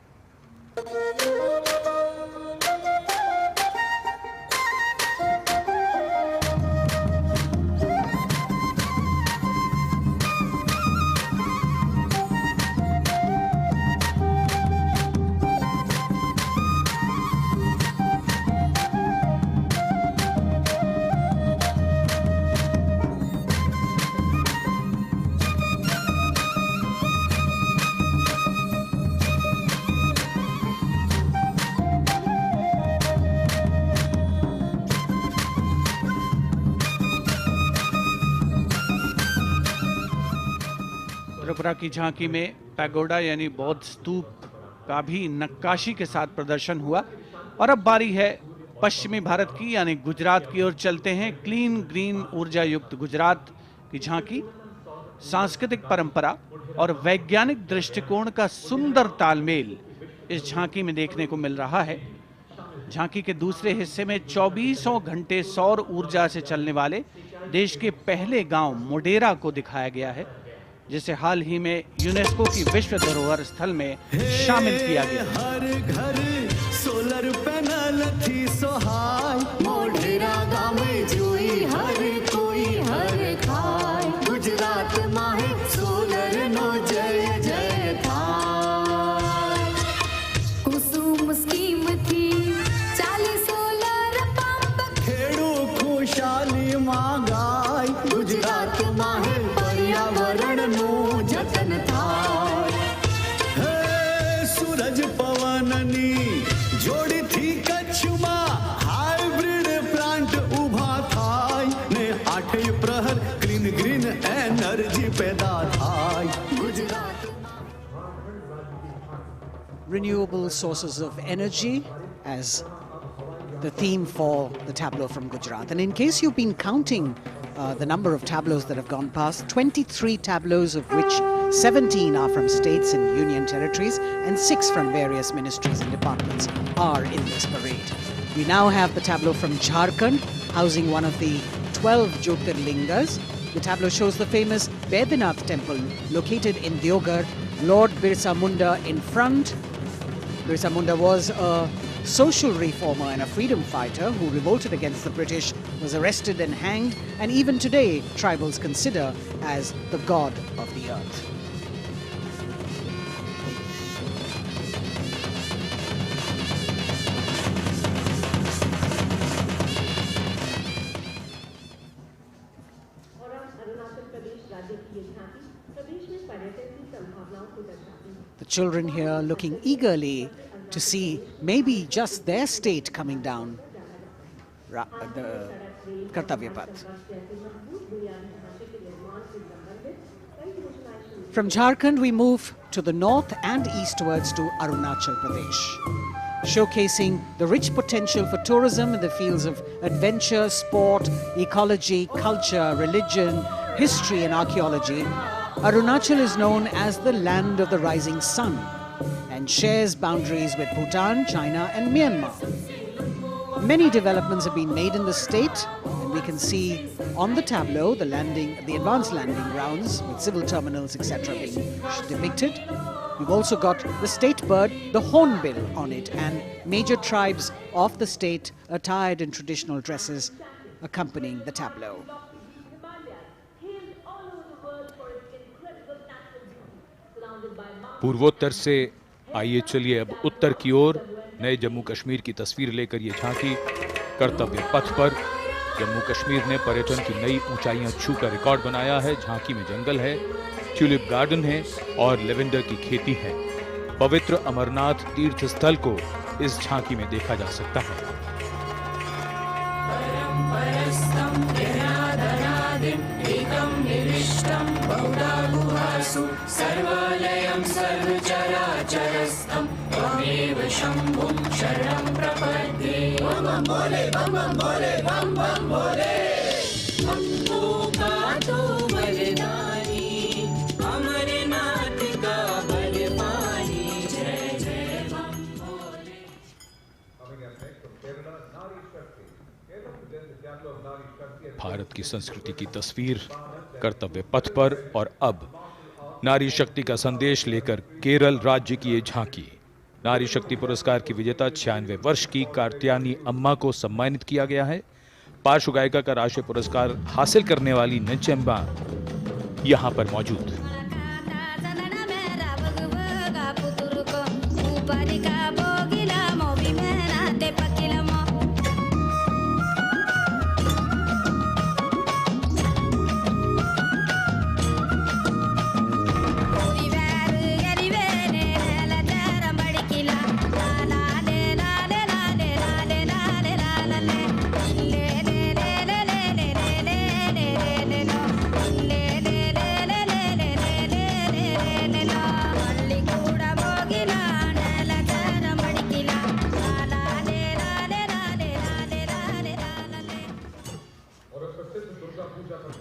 त्रिपुरा की झांकी में पैगोडा यानी बौद्ध स्तूप का भी नक्काशी के साथ प्रदर्शन हुआ। और अब बारी है पश्चिमी भारत की यानी गुजरात की ओर चलते हैं। क्लीन ग्रीन ऊर्जा युक्त गुजरात की झांकी सांस्कृतिक परंपरा और वैज्ञानिक दृष्टिकोण का सुंदर तालमेल इस झांकी में देखने को मिल रहा है। झांकी के दूसरे हिस्से में 24 घंटे सौर ऊर्जा से चलने वाले देश के पहले गांव मोडेरा को दिखाया गया है, जिसे हाल ही में यूनेस्को की विश्व धरोहर स्थल में शामिल किया गया। हर घर सोलर पैनल थी सोहाय, मोढेरा गाँव में जोई हर कोई हर खाय, गुजरात माहे सोलर नो जय जय थाय। कुसुम स्कीम थी 40 सोलर पंप, खेड़ू खुशाली मांगाय, गुजरात माहे पर्यावरण नु जतन थाय। हे सूरज पवननी जोड़ी थी कच्छ में, हाइब्रिड प्लांट उभा थाय ने 8 प्रहर ग्रीन ग्रीन एनर्जी पैदा थाय। Gujarat Renewable sources of energy as the theme for the tableau from Gujarat. And in case you've been counting the number of tableaus that have gone past, 23 tableaus, of which 17 are from states and union territories and 6 from various ministries and departments are in this parade. We now have the tableau from Jharkhand, housing one of the 12 Jyotirlingas. The tableau shows the famous Baidyanath temple located in Deoghar. Lord Birsa Munda in front. Birsa Munda was a social reformer and a freedom fighter who revolted against the British, was arrested and hanged, and even today tribals consider as the god of the earth. The children here looking eagerly to see maybe just their state coming down the Kartavya Path. From Jharkhand we move to the north and eastwards to Arunachal Pradesh, showcasing the rich potential for tourism in the fields of adventure, sport, ecology, culture, religion, history and archaeology. Arunachal is known as the land of the rising sun and shares boundaries with Bhutan, China and Myanmar. Many developments have been made in the state, and we can see on the tableau the advanced landing grounds with civil terminals, etc. being depicted. We've also got the state bird, the hornbill, on it, and major tribes of the state attired in traditional dresses accompanying the tableau. पूर्वोत्तर से आइए चलिए अब उत्तर की ओर। नए जम्मू कश्मीर की तस्वीर लेकर ये झांकी कर्तव्य पथ पर जम्मू कश्मीर ने पर्यटन की नई ऊंचाइयां छूकर रिकॉर्ड बनाया है। झांकी में जंगल है, ट्यूलिप गार्डन है और लेवेंडर की खेती है। पवित्र अमरनाथ तीर्थ स्थल को इस झांकी में देखा जा सकता है। सर्वालयं सर्वचराचरस्थं त्वमेव शम्भुं शरणं प्रपद्ये। बम बम भोले, बम बम भोले, बम बम भोले। भक्तों का तो बलिदानी, अमरनाथ का बलवानी। जय जय बम भोले। भारत की संस्कृति की तस्वीर कर्तव्य पथ पर, और अब नारी शक्ति का संदेश लेकर केरल राज्य की ये झांकी। नारी शक्ति पुरस्कार की विजेता 96 वर्ष की कार्त्यानी अम्मा को सम्मानित किया गया है। पार्श्व गायिका का राष्ट्रीय पुरस्कार हासिल करने वाली नंचम्मा यहां पर मौजूद।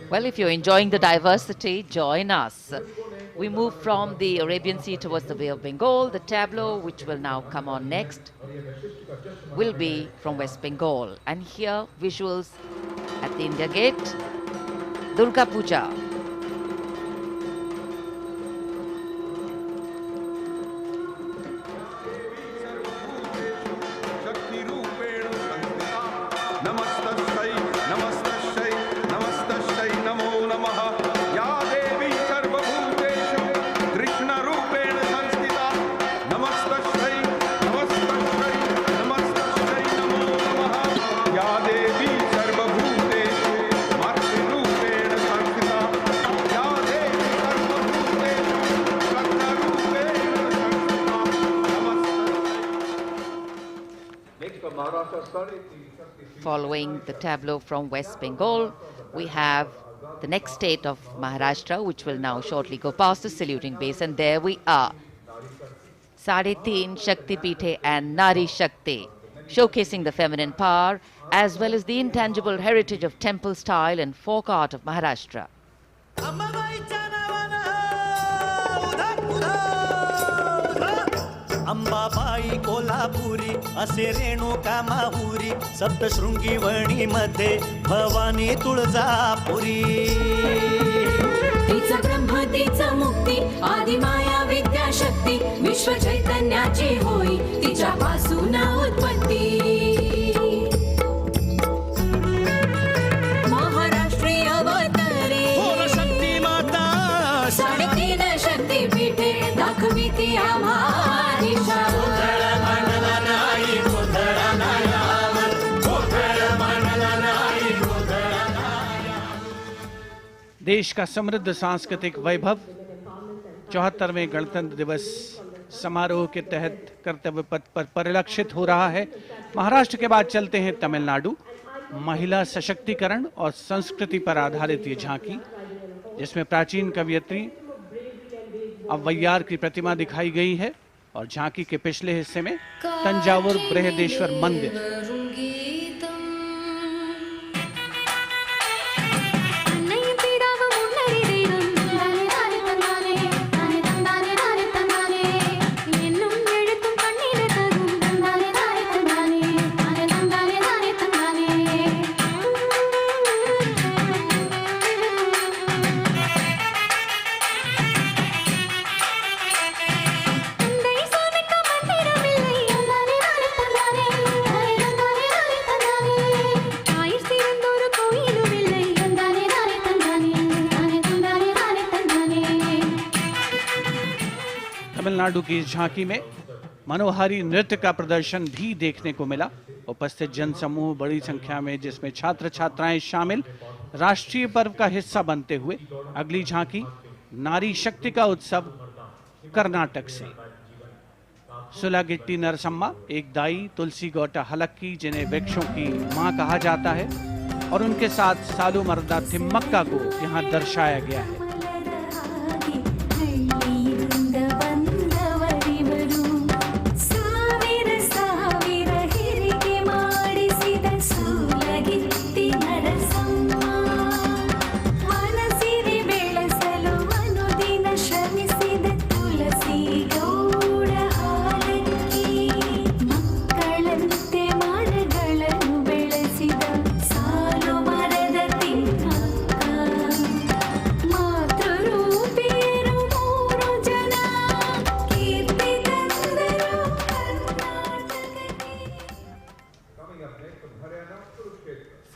Well, if you're enjoying the diversity, join us. We move from the Arabian Sea towards the Bay of Bengal. The tableau, which will now come on next, will be from West Bengal. And here, visuals at the India Gate, Durga Puja. Following the tableau from West Bengal, we have the next state of Maharashtra, which will now shortly go past the saluting base. And there we are. Sade Teen Shakti Pithe and Nari Shakti, showcasing the feminine power as well as the intangible heritage of temple style and folk art of Maharashtra. Ambabai Kolhapuri असे रेणुका माहुरी सप्तशृंगी वणीमध्ये भवानी तुळजापुरी तिचा ब्रह्म तिचा मुक्ती आदिमाया विद्याशक्ती विश्व चैतन्याची होई तिच्यापासून उत्पत्ती महाराष्ट्रीय अवतरे शक्ती माता 3.5 शक्तीपीठे दाखवी ती आम्हा देश का समृद्ध सांस्कृतिक वैभव 74वें गणतंत्र दिवस समारोह के तहत कर्तव्य पथ पर परिलक्षित हो रहा है। महाराष्ट्र के बाद चलते हैं तमिलनाडु। महिला सशक्तिकरण और संस्कृति पर आधारित ये झांकी, जिसमें प्राचीन कवयित्री अव्वैयार की प्रतिमा दिखाई गई है और झांकी के पिछले हिस्से में तंजावुर बृहदेश्वर मंदिर। तमिलनाडु की इस झांकी में मनोहारी नृत्य का प्रदर्शन भी देखने को मिला। उपस्थित जनसमूह बड़ी संख्या में, जिसमें छात्र छात्राएं शामिल, राष्ट्रीय पर्व का हिस्सा बनते हुए अगली झांकी नारी शक्ति का उत्सव कर्नाटक से। सुलागिट्टी नरसम्मा एक दाई, तुलसी गौटा हलक्की जिन्हें वृक्षों की मां कहा जाता है, और उनके साथ सालू मर्दा थिम्मक्का को यहाँ दर्शाया गया है।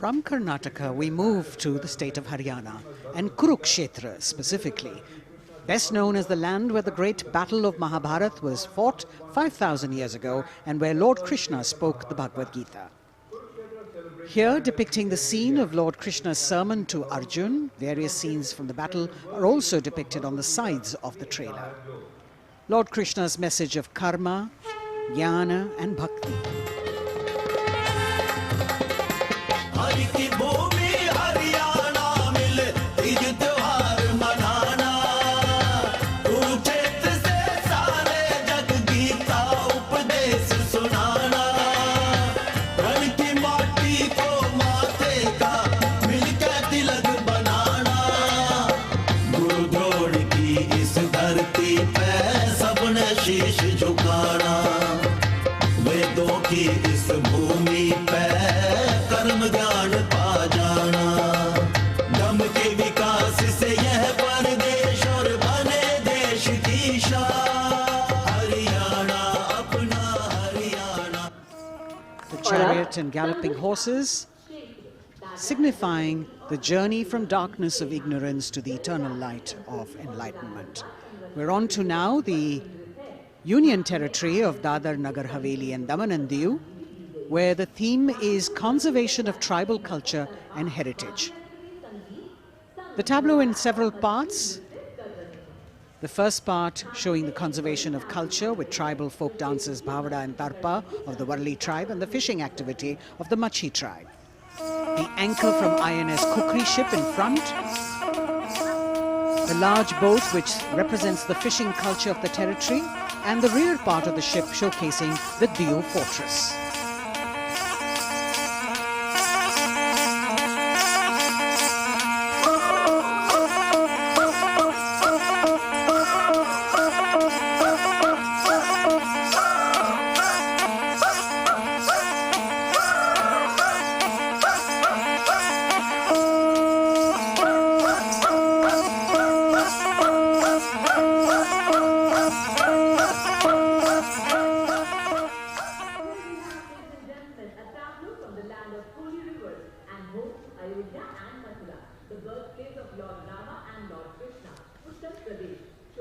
From Karnataka, we move to the state of Haryana, and Kurukshetra specifically, best known as the land where the great battle of Mahabharata was fought 5,000 years ago and where Lord Krishna spoke the Bhagavad Gita. Here, depicting the scene of Lord Krishna's sermon to Arjun, various scenes from the battle are also depicted on the sides of the trailer. Lord Krishna's message of karma, jnana and bhakti. Hari की भूमि हरियाणा मिले तीज त्योहार मनाना, कुरुक्षेत्र से सारे जग गीता उपदेश सुनाना, रण की माटी को माथे का मिलकर तिलक बनाना, गुरु द्रोण की इस धरती पे सबने शीश झुकाना, वेदों की इस भूमि पे कर्म ज्ञान पा जाना, दम के विकास से यह परदेश और बने देश की शान, हरियाणा अपना Haryana. The chariot and galloping horses, signifying the journey from darkness of ignorance to the eternal light of enlightenment. We're on to now the Union Territory of Dadar, Nagar Haveli and Daman and Diu, where the theme is conservation of tribal culture and heritage. The tableau in several parts. The first part showing the conservation of culture with tribal folk dances Bhavada and Tarpa of the Warli tribe and the fishing activity of the Machi tribe. The anchor from INS Kukri ship in front. The large boat which represents the fishing culture of the territory, and the rear part of the ship showcasing the Diu fortress.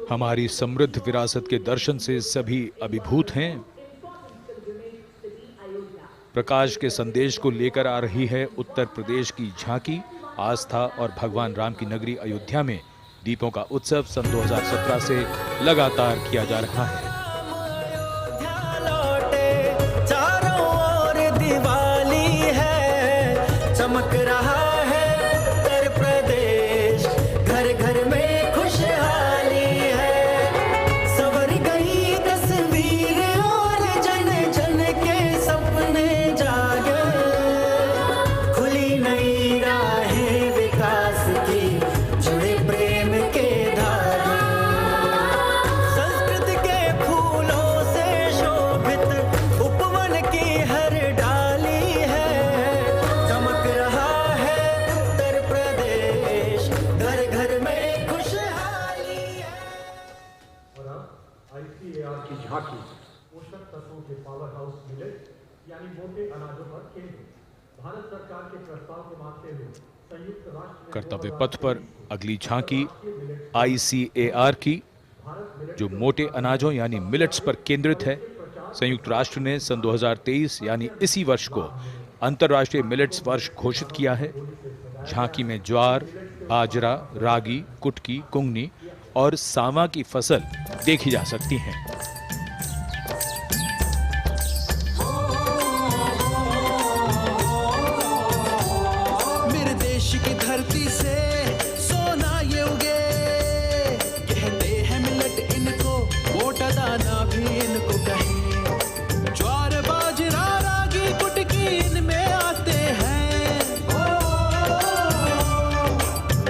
हमारी समृद्ध विरासत के दर्शन से सभी अभिभूत हैं। प्रकाश के संदेश को लेकर आ रही है उत्तर प्रदेश की झांकी। आस्था और भगवान राम की नगरी अयोध्या में दीपों का उत्सव सन 2017 से लगातार किया जा रहा है। चारों ओर दिवाली है, चमक रहा है उत्तर प्रदेश, घर घर में खुशहाली है, सवर गई तस्वीर और जन जन के सपने जागे, खुली नई राहें विकास की, जुड़े प्रेम के धागे, संस्कृत के फूलों से शोभित उपवन की हर डाली है, चमक रहा है उत्तर प्रदेश, घर घर में खुशहाली है। और अब ICAR की झांकी पोषक तत्वों के पावर हाउस मिलेट यानी मोटे अनाजों पर केंद्रित। भारत सरकार के प्रस्ताव को मानते हुए संयुक्त राष्ट्र कर्तव्य पथ पर अगली झांकी ICAR की, जो मोटे अनाजों यानी मिलेट्स पर केंद्रित है। संयुक्त राष्ट्र ने सन 2023 यानी इसी वर्ष को अंतर्राष्ट्रीय मिलेट्स वर्ष घोषित किया है। झांकी में ज्वार, बाजरा, रागी, कुटकी, कुंगनी और सांवा की फसल देखी जा सकती है। मेरे देश की धरती से सोना ये उगे, कहते हैं मिलेट इनको, मोटा दाना भी इनको कहे। ज्वार, बाजरा, रागी, कुटकी इनमें आते हैं।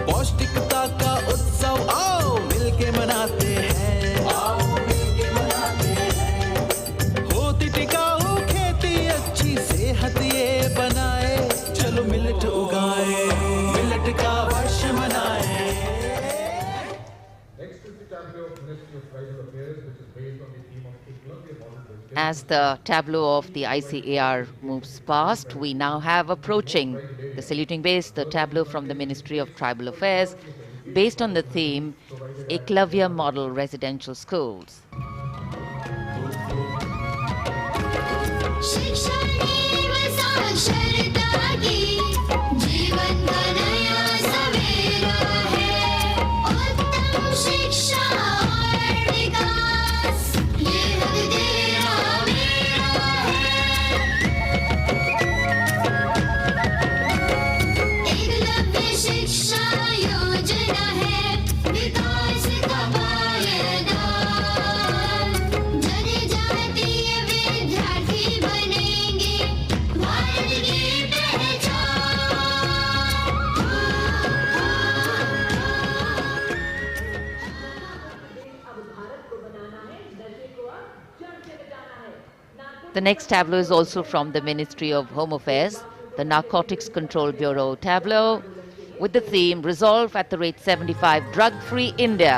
पौष्टिकता का उत्सव आओ मिलके मनाते हैं। होती टिकाऊ खेती, अच्छी सेहत ये बनाए, चलो मिलेट उगाए, मिलेट का वर्ष मनाए। Next is the tableau of Ministry of Tribal Affairs, which is based on the theme of Eklavya Model District. As the tableau of the ICAR moves past, we now have approaching the saluting base, the tableau from the Ministry of Tribal Affairs, based on the theme Eklavya Model Residential Schools. शिक्षणेव साक्षरता की जीवन का नया सवेरा है। उत्तम शिक्षा और विकास ये हक तेरा मेरा है। एकलव्य शिक्षा योजना है विकास का पायदान। जनजातीय विद्यार्थी बनेंगे भारत की पहचान। The next tableau is also from the Ministry of Home Affairs, the Narcotics Control Bureau tableau, with the theme Resolve at the Rate 75 Drug-Free India.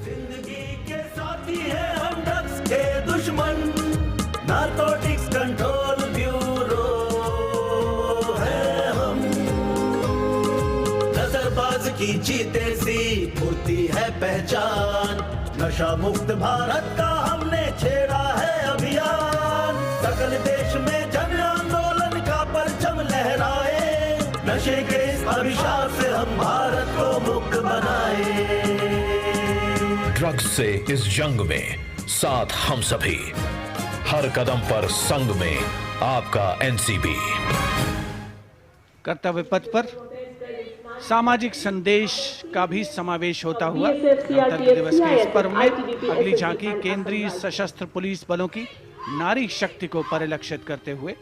जिंदगी के साथी हैं हम ड्रग्स के दुश्मन, नारकोटिक्स कंट्रोल ब्यूरो है हम। नजरबाज की जीते सी होती है पहचान, नशा मुक्त भारत का हमने छेड़ा है अभियान। सकल देश में जन आंदोलन का परचम लहराए, नशे के इस अभिशाप से हम भारत को मुक्त बनाए। ड्रग्स से इस जंग में साथ हम सभी, हर कदम पर संग में आपका एनसीबी। कर्तव्य पथ पर सामाजिक संदेश का भी समावेश होता हुआ गणतंत्र दिवस के इस पर्व में अगली झांकी केंद्रीय सशस्त्र पुलिस बलों की नारी शक्ति को परिलक्षित करते हुए,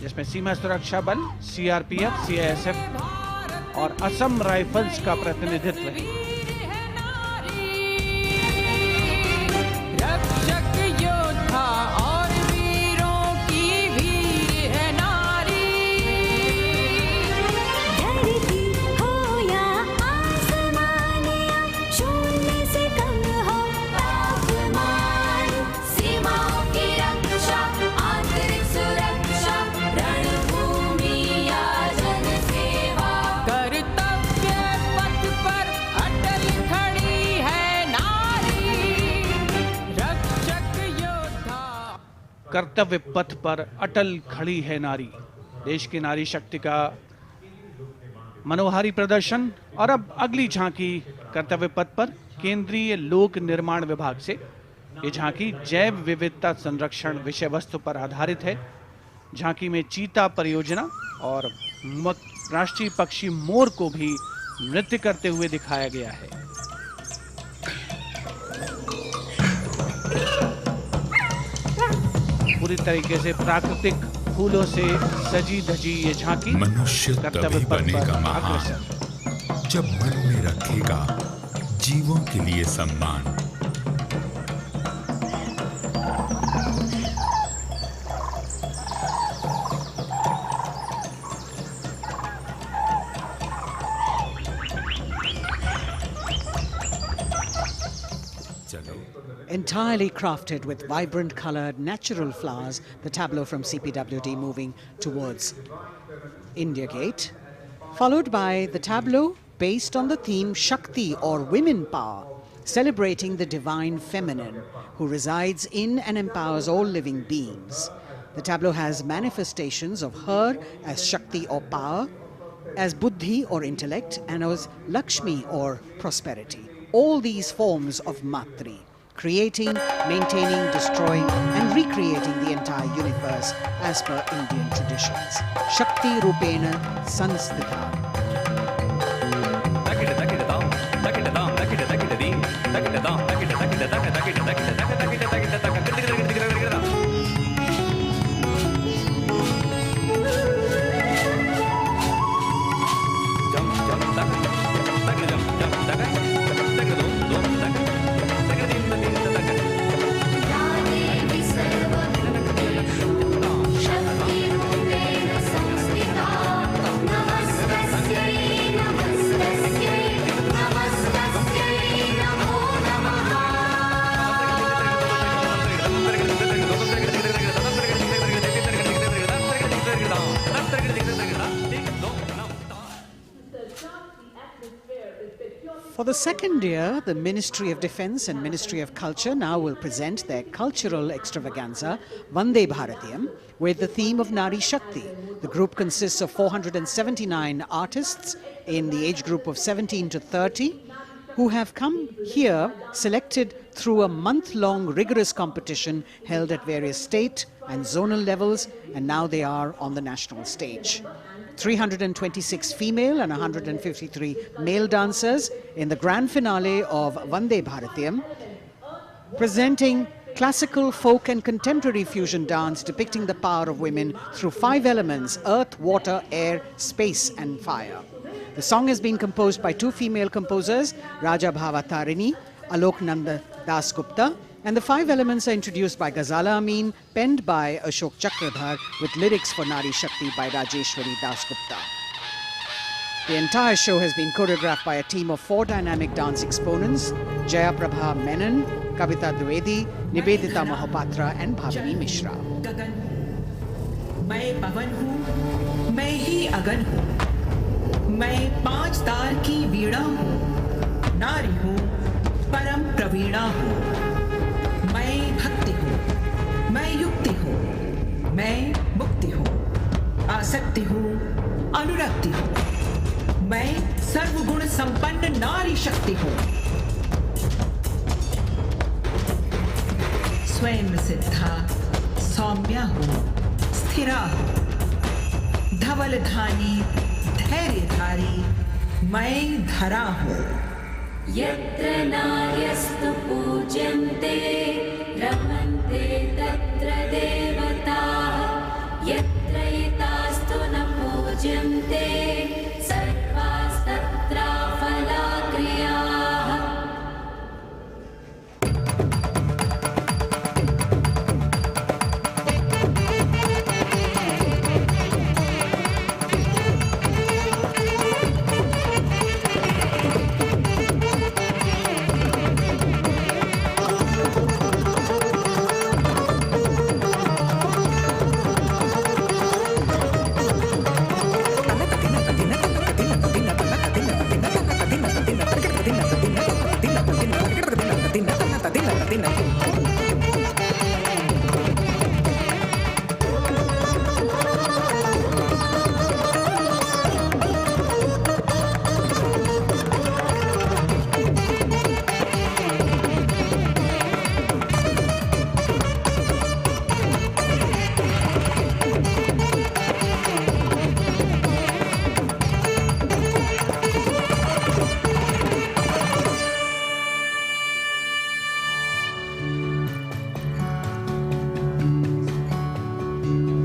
जिसमें सीमा सुरक्षा बल, सीआरपीएफ, सीआईएसएफ और असम राइफल्स का प्रतिनिधित्व है। रक्षक योद्धा और वीरों की वीर है नारी। धरती हो या आसमान या शून्य से कम हो तापमान, सीमाओं की रक्षा, आंतरिक सुरक्षा, रणभूमि या जनसेवा। कर्तव्य पथ पर अटल खड़ी है नारी। रक्षक योद्धा। कर्तव्य पथ पर अटल खड़ी है नारी, देश की नारी शक्ति का मनोहारी प्रदर्शन। और अब अगली झांकी कर्तव्य पथ पर केंद्रीय लोक निर्माण विभाग से। ये झांकी जैव विविधता संरक्षण विषय वस्तु पर आधारित है। झांकी में चीता परियोजना और राष्ट्रीय पक्षी मोर को भी नृत्य करते हुए दिखाया गया है। पूरी तरीके से प्राकृतिक फूलों से सजी धजी ये झांकी मनुष्य कर्तव्य तभी पथ पर बनेगा महान अग्रसर। जब मन में रखेगा जीवों के लिए सम्मान। Entirely crafted with vibrant colored natural flowers, the tableau from CPWD moving towards India Gate, followed by the tableau based on the theme Shakti or women power, celebrating the divine feminine who resides in and empowers all living beings. The tableau has manifestations of her as Shakti or power, as Buddhi or intellect, and as Lakshmi or prosperity. All these forms of Matri, creating, maintaining, destroying and recreating the entire universe as per Indian traditions. Shakti Rupena Sanstita. For the second year, the Ministry of Defence and Ministry of Culture now will present their cultural extravaganza, Vande Bharatiyam, with the theme of Nari Shakti. The group consists of 479 artists in the age group of 17 to 30 who have come here selected through a month-long rigorous competition held at various state and zonal levels, and now they are on the national stage. 326 female and 153 male dancers in the grand finale of Vande Bharatiyam, presenting classical, folk and contemporary fusion dance depicting the power of women through 5 elements: earth, water, air, space and fire. The song has been composed by 2 female composers, Raja Bhava Tarini, Alok Nanda Das Gupta, and the 5 elements are introduced by Ghazala Amin, penned by Ashok Chakradhar, with lyrics for Nari Shakti by Rajeshwari Das Gupta. The entire show has been choreographed by a team of 4 dynamic dance exponents: Jaya Prabha Menon, Kavita Dwivedi, Nibedita Mahapatra and Bhavini Mishra. गगन हूँ, मैं पवन हूँ, मैं ही अगन हूँ, मैं 5 तार की वीणा हूँ, नारी हूँ, परम प्रवीणा हूँ, मैं भक्ति हूँ, मैं युक्ति हूँ, मैं मुक्ति हूँ, आसक्ति हूँ, अनुरक्ति हूँ, मैं सर्वगुण संपन्न नारी शक्ति हूँ, स्वयं सिद्धा सौम्या हूँ, स्थिरा हूँ, धवल धानी धैर्यधारी, मैं धरा हूँ। यत्र नार्यस्तु पूज्यन्ते रमन्ते तत्र देवताः यत्र एतास्तु न पूज्यन्ते सर्वास्तत्र फलाक्रियाः।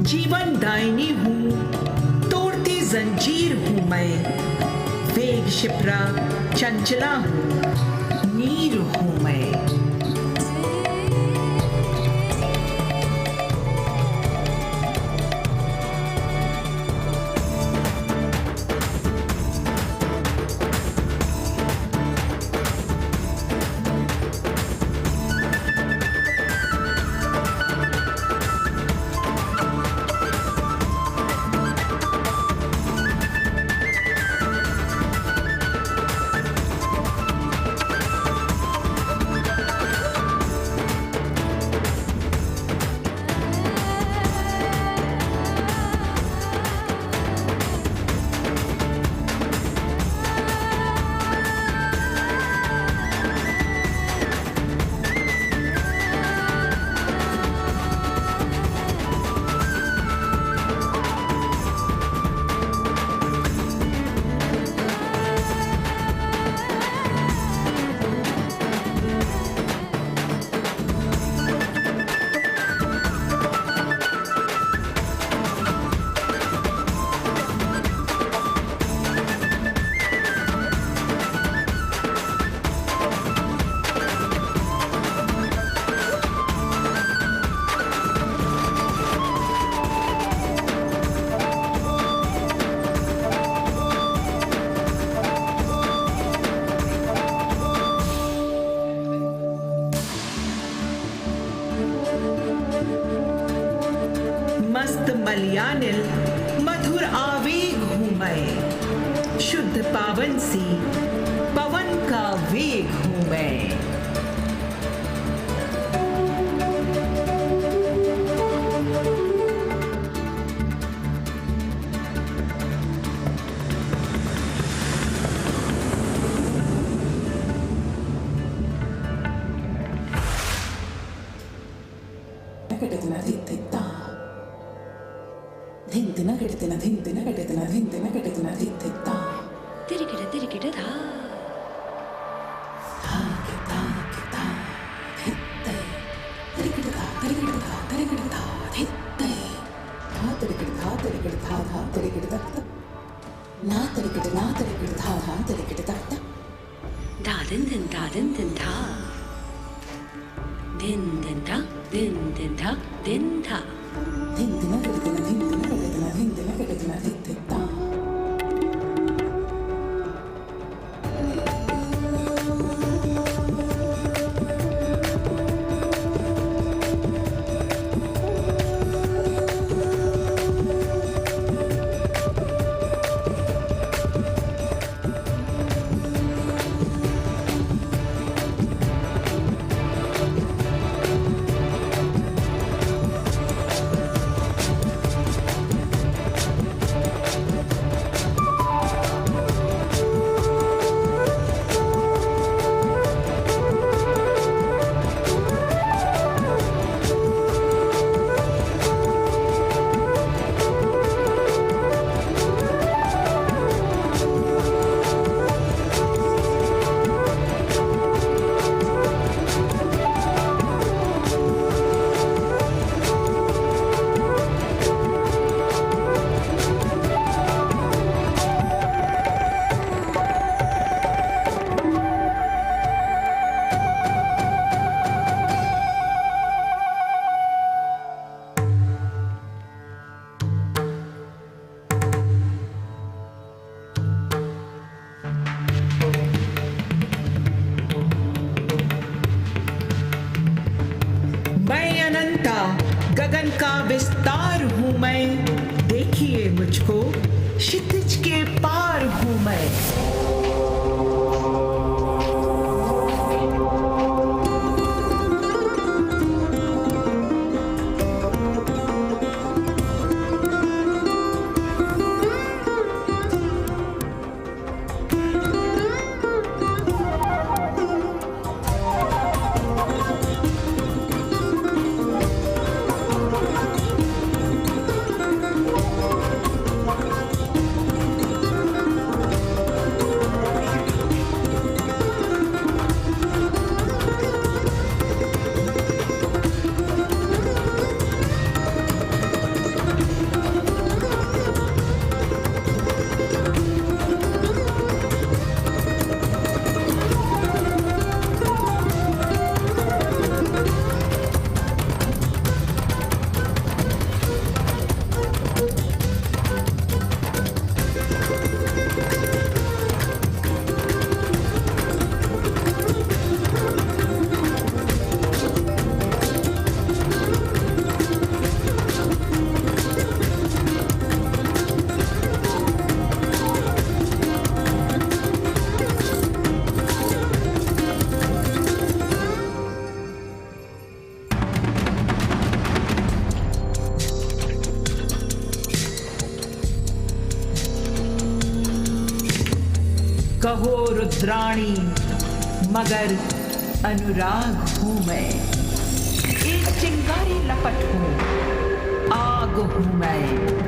जीवन दायिनी हूँ, तोड़ती जंजीर हूँ मैं, वेग शिप्रा चंचला हूँ, नीर हूँ मैं। मस्त मलयानिल मधुर आवेग हूँ मैं, शुद्ध पावन सी पवन का वेग हूँ मैं। गगन का विस्तार हूँ मैं, देखिए मुझको क्षितिज के पार हूँ मैं। कहो रुद्राणी मगर अनुराग हूँ मैं, एक चिंगारी लपट हूँ, आग हूँ मैं।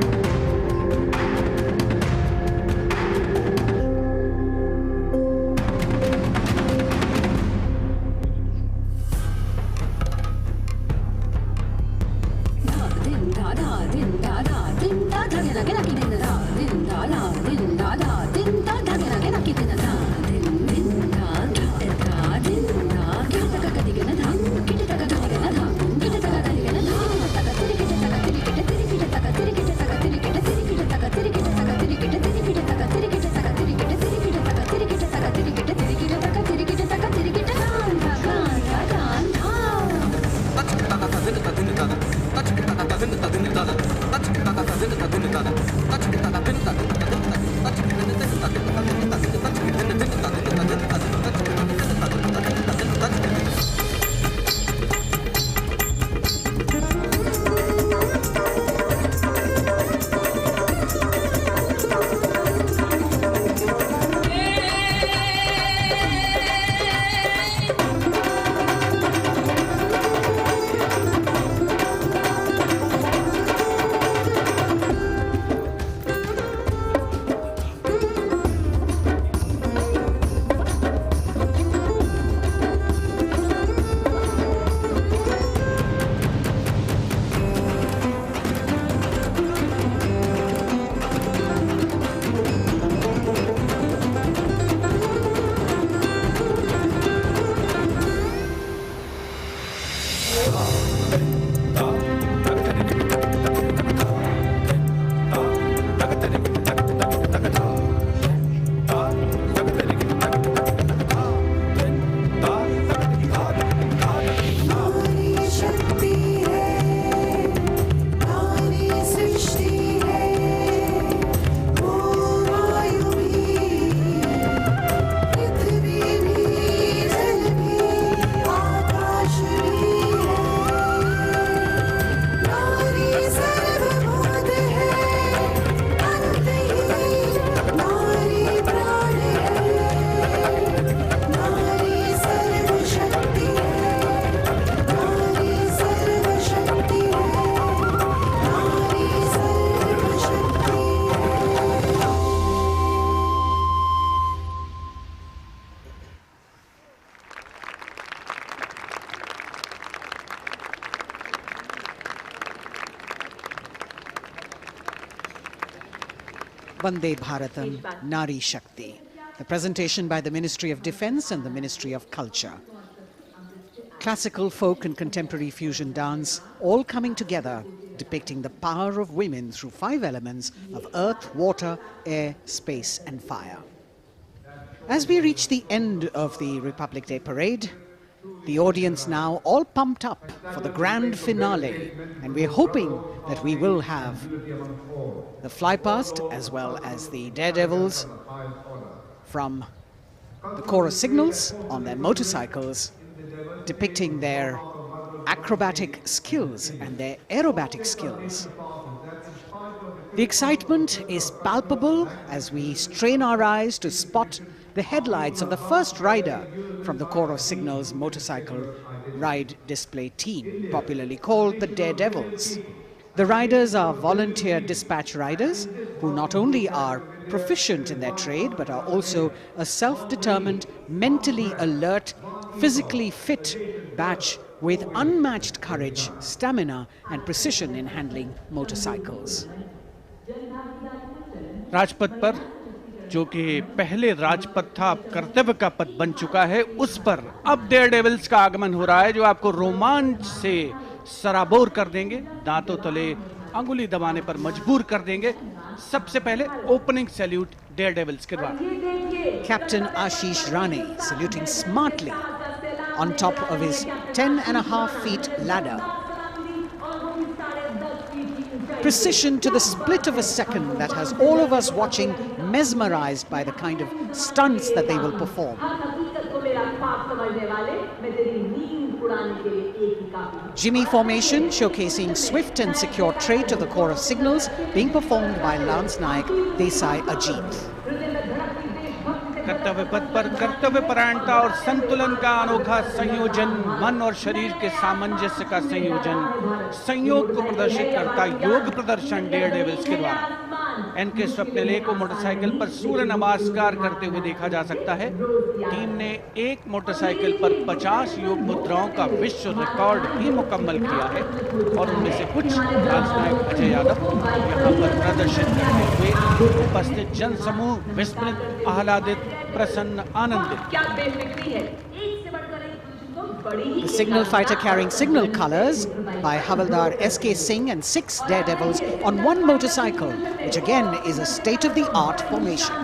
Vande Bharatam Nari Shakti. The presentation by the Ministry of Defence and the Ministry of Culture. Classical, folk and contemporary fusion dance all coming together, depicting the power of women through 5 elements of earth, water, air, space and fire. As we reach the end of the Republic Day parade, the audience now all pumped up for the grand finale, and we're hoping that we will have the fly past as well as the daredevils from the Corps of Signals on their motorcycles, depicting their acrobatic skills and their aerobatic skills. The excitement is palpable as we strain our eyes to spot the headlights of the first rider from the Corps of Signals motorcycle ride display team, popularly called the Daredevils. The riders are volunteer dispatch riders who not only are proficient in their trade but are also a self-determined, mentally alert, physically fit batch with unmatched courage, stamina and precision in handling motorcycles. Rajpath पर, जो कि पहले राजपथ था, अब कर्तव्य का पथ बन चुका है, उस पर अब डेयरडेविल्स का आगमन हो रहा है जो आपको रोमांच से सराबोर कर देंगे, दांतों तले अंगुली दबाने पर मजबूर कर देंगे। सबसे पहले ओपनिंग सैल्यूट डेयरडेविल्स के द्वारा। Captain Ashish Rane saluting smartly on top of his 10.5 feet ladder. Precision to the split of a second that has all of us watching mesmerized by the kind of stunts that they will perform. Jimmy formation showcasing swift and secure trade to the Corps of Signals being performed by Lance Naik Desai Ajit. कर्तव्य पथ पर कर्तव्यपरायणता और संतुलन का अनोखा संयोजन, मन और शरीर के सामंजस्य का संयोजन, संयोग को प्रदर्शित करता योग प्रदर्शन डेयरडेविल्स के द्वारा। एनके स्वप्निल को मोटरसाइकिल पर सूर्य नमस्कार करते हुए देखा जा सकता है। टीम ने एक मोटरसाइकिल पर 50 योग मुद्राओं का विश्व रिकॉर्ड भी मुकम्मल किया है और उनमें से कुछ राजनायक अजय यादव यहाँ पर प्रदर्शित करते हुए उपस्थित जन समूह विस्मित, आह्लादित, प्रसन्न, आनंदित। The signal fighter carrying signal colors by Havaldar S.K. Singh and 6 daredevils on one motorcycle, which again is a state-of-the-art formation.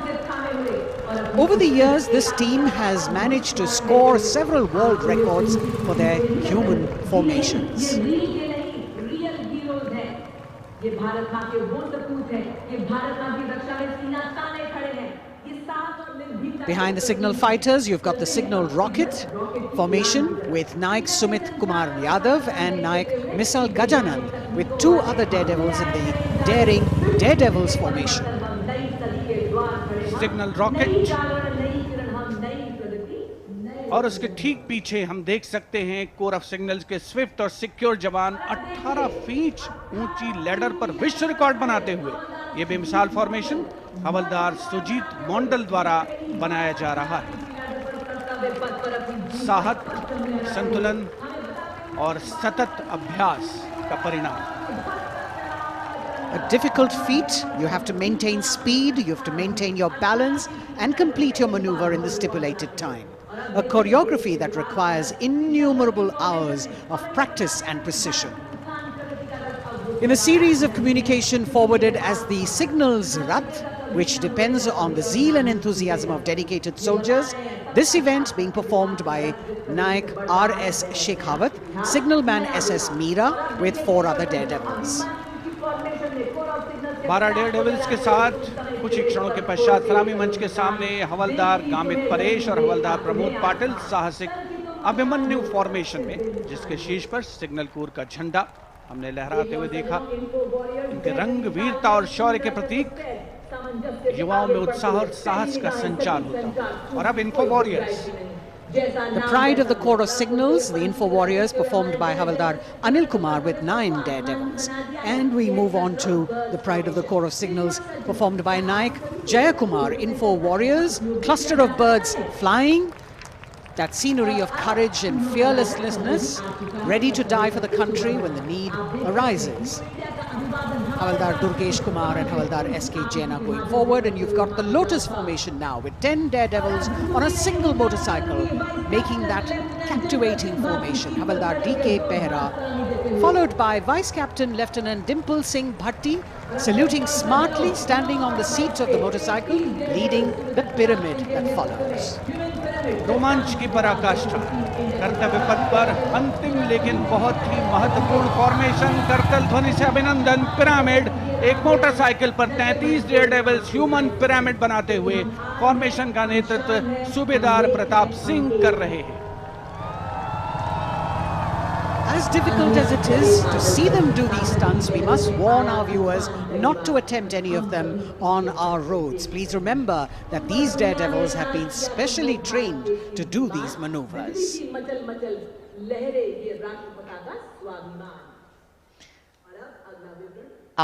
Over the years, this team has managed to score several world records for their human formations. Behind the signal fighters, you've got the signal rocket formation with Naik Sumit Kumar Yadav and Naik Misal Gajanand, with 2 other daredevils in the daring daredevils formation. Signal rocket और उसके ठीक पीछे हम देख सकते हैं core of signals के Swift और सिक्योर जवान 18 फीट ऊंची लैडर पर विश्व रिकॉर्ड बनाते हुए ये बेमिसाल फॉर्मेशन हवलदार सुजीत मोंडल द्वारा बनाया जा रहा है। साहस, संतुलन और सतत अभ्यास का परिणाम। A difficult feat. You have to maintain speed, you have to maintain your balance and complete your maneuver in the stipulated time. A choreography that requires innumerable hours of practice and precision. In a series of communication forwarded as the Signals Rath, which depends on the zeal and enthusiasm of dedicated soldiers, this event being performed by Naik R.S. Shekhawat, Signalman S.S. Meera with 4 other daredevils. 12 Daredevils के साथ कुछ ही क्षणों के पश्चात सलामी मंच के सामने हवलदार गामित परेश और हवलदार प्रमोद पाटिल साहसिक अभिमन्यु फॉर्मेशन में, जिसके शीर्ष पर सिग्नल कोर का झंडा हमने लहराते हुए देखा। इनके रंग वीरता और शौर्य के प्रतीक, युवाओं में उत्साह और साहस का संचार होता। और अब info warriors, the pride of the Corps of Signals, the Info Warriors, performed by Havaldar Anil Kumar with 9 daredevils. And we move on to the pride of the Corps of Signals, performed by Naik Jayakumar, Info Warriors, cluster of birds flying, that scenery of courage and fearlessness, ready to die for the country when the need arises. Havaldar Durgesh Kumar and Havaldar S.K. Jain are going forward, and you've got the Lotus formation now with 10 daredevils on a single motorcycle, making that captivating formation. Havaldar D.K. Behra, followed by Vice Captain Lieutenant Dimple Singh Bhatti, saluting smartly, standing on the seat of the motorcycle, leading the pyramid that follows. रोमांच की पराकाष्ठा कर्तव्य पथ पर अंतिम लेकिन बहुत ही महत्वपूर्ण फॉर्मेशन। करतल ध्वनि से अभिनंदन। पिरामिड एक मोटरसाइकिल पर 33 डेयरडेविल्स ह्यूमन पिरामिड बनाते हुए फॉर्मेशन का नेतृत्व सूबेदार प्रताप सिंह कर रहे हैं। As difficult as it is to see them do these stunts, we must warn our viewers not to attempt any of them on our roads. Please remember that these daredevils have been specially trained to do these maneuvers.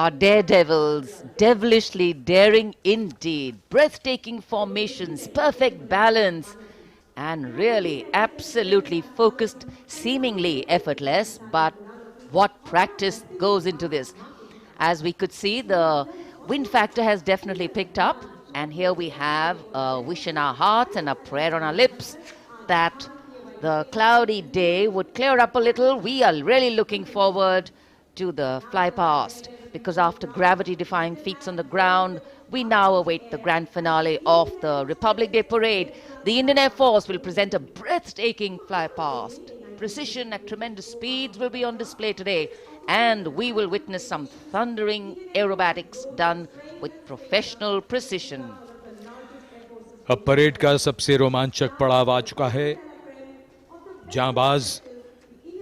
Our daredevils, devilishly daring indeed, breathtaking formations, perfect balance, and really absolutely focused, seemingly effortless, but what practice goes into this. As we could see, the wind factor has definitely picked up, and here we have a wish in our hearts and a prayer on our lips that the cloudy day would clear up a little. We are really looking forward to the fly past, because after gravity-defying feats on the ground, we now await the grand finale of the Republic Day Parade. The Indian Air Force will present a breathtaking fly past. Precision at tremendous speeds will be on display today, and we will witness some thundering aerobatics done with professional precision. अब parade का सबसे रोमांचक पड़ाव आ चुका है। जांबाज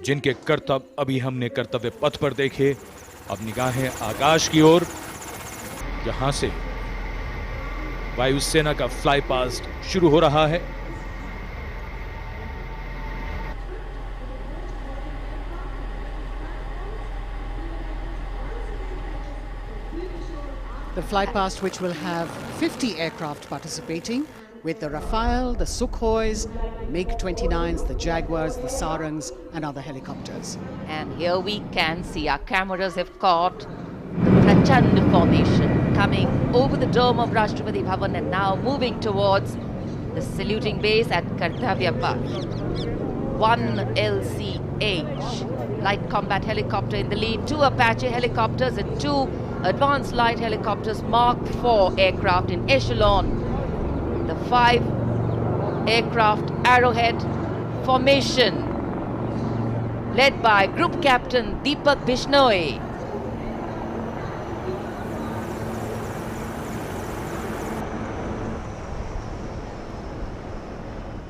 जिनके करतब अभी हमने कर्तव्य पथ पर देखे, अब निगाहें आकाश की ओर, जहां से वायुसेना का फ्लाई पास्ट शुरू हो रहा है। The fly past, which will have 50 aircraft participating, with the Rafale, the Sukhois, MiG-29s, the Jaguars, the Sarangs, and other helicopters. And here we can see our cameras have caught the Prachand formation coming over the dome of Rashtrapati Bhavan and now moving towards the saluting base at Kartavya Path. 1 LCH, light combat helicopter in the lead, 2 Apache helicopters and 2 advanced light helicopters, Mark IV aircraft in echelon. The 5 aircraft Arrowhead formation led by Group Captain Deepak Bishnoi.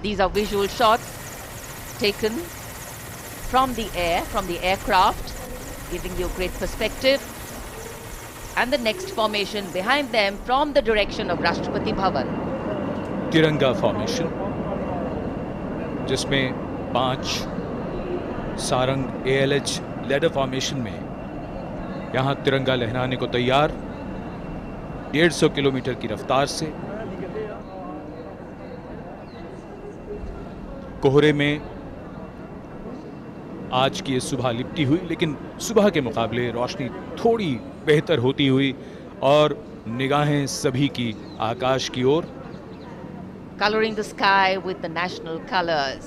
These are visual shots taken from the air, from the aircraft, giving you great perspective. And the next formation behind them from the direction of Rashtrapati Bhavan. तिरंगा formation, जिसमें 5 Sarang ALH ladder formation में यहां तिरंगा लहराने को तैयार, 150 kilometre की रफ्तार से। कोहरे में आज की ये सुबह लिपटी हुई, लेकिन सुबह के मुकाबले रोशनी थोड़ी बेहतर होती हुई और निगाहें सभी की आकाश की ओर। Coloring the sky with the national colors.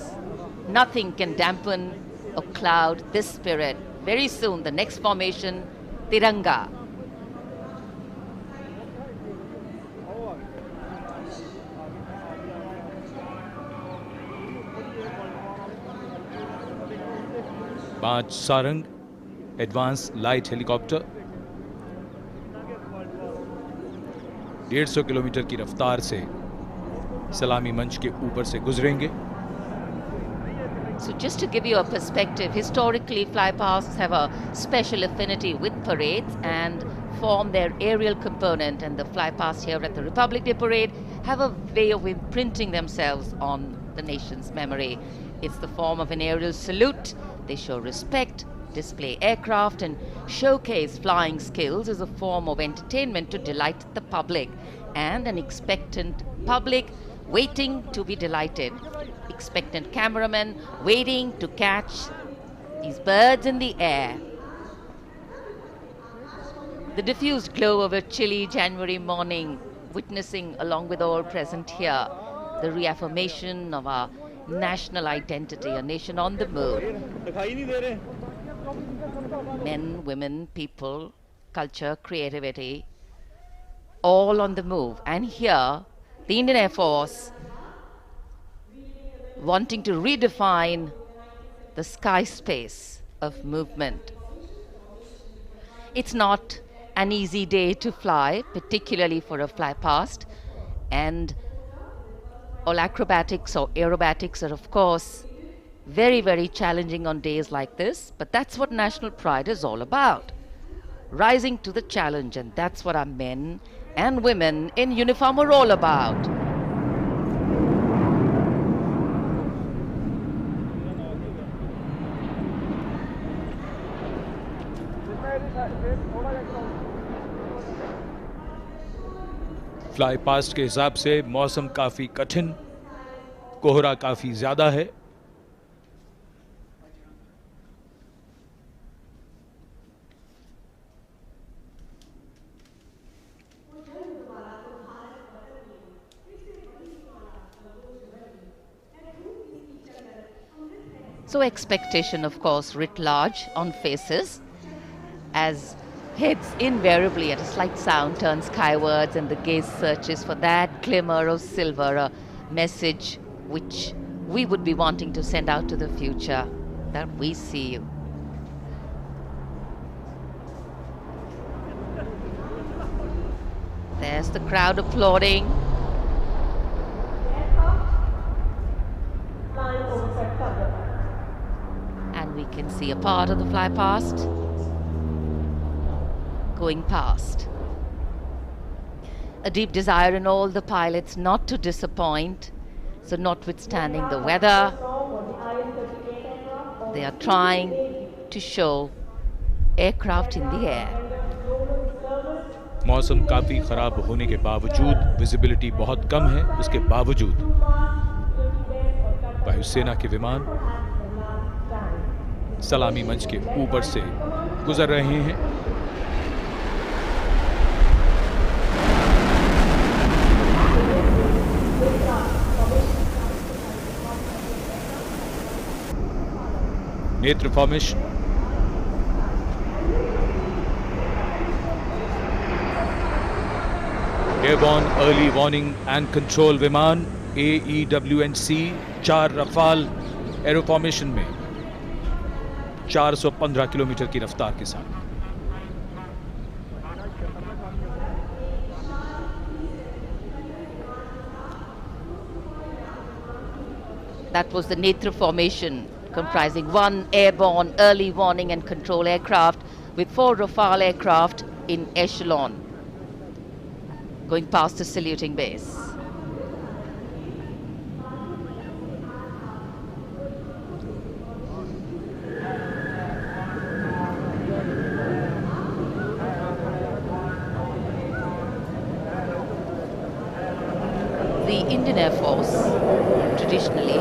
Nothing can dampen or cloud this spirit. Very soon, the next formation, Tiranga. पांच Sarang advance light helicopter 150 kilometre की रफ्तार से सलामी मंच के ऊपर से गुजरेंगे। So just to give you a perspective, historically flypasts have a special affinity with parades and form their aerial component, and the flypasts here at the Republic Day Parade have a way of imprinting themselves on the nation's memory. It's the form of an aerial salute. They show respect, display aircraft, and showcase flying skills as a form of entertainment to delight the public, and an expectant public waiting to be delighted. Expectant cameramen waiting to catch these birds in the air. The diffused glow of a chilly January morning, witnessing along with all present here the reaffirmation of our national identity, a nation on the move. Men, women, people, culture, creativity, all on the move. And here, the Indian Air Force wanting to redefine the sky space of movement. It's not an easy day to fly, particularly for a fly past, and all acrobatics or aerobatics are of course very, very challenging on days like this, but that's what national pride is all about. Rising to the challenge, and that's what our men and women in uniform are all about. Fly past के हिसाब से मौसम काफी कठिन, कोहरा काफी ज्यादा है। So expectation, of course, writ large on faces as heads invariably at a slight sound turn skywards and the gaze searches for that glimmer of silver, a message which we would be wanting to send out to the future, that we see you. There's the crowd applauding. And we can see a part of the fly past going past. A deep desire in all the pilots not to disappoint. So notwithstanding the weather, they are trying to show aircraft in the air. मौसम काफी खराब होने के बावजूद, visibility बहुत कम है, उसके बावजूद वायुसेना के विमान सलामी मंच के ऊपर से गुजर रहे हैं। नेत्र formation, airborne early warning and control विमान AEWNC 4 रफाल एरो फॉर्मेशन में 415 किलोमीटर की रफ्तार के साथ। That was the Netra formation, comprising 1 airborne early warning and control aircraft with 4 Rafale aircraft in echelon, going past the saluting base. The Indian Air Force traditionally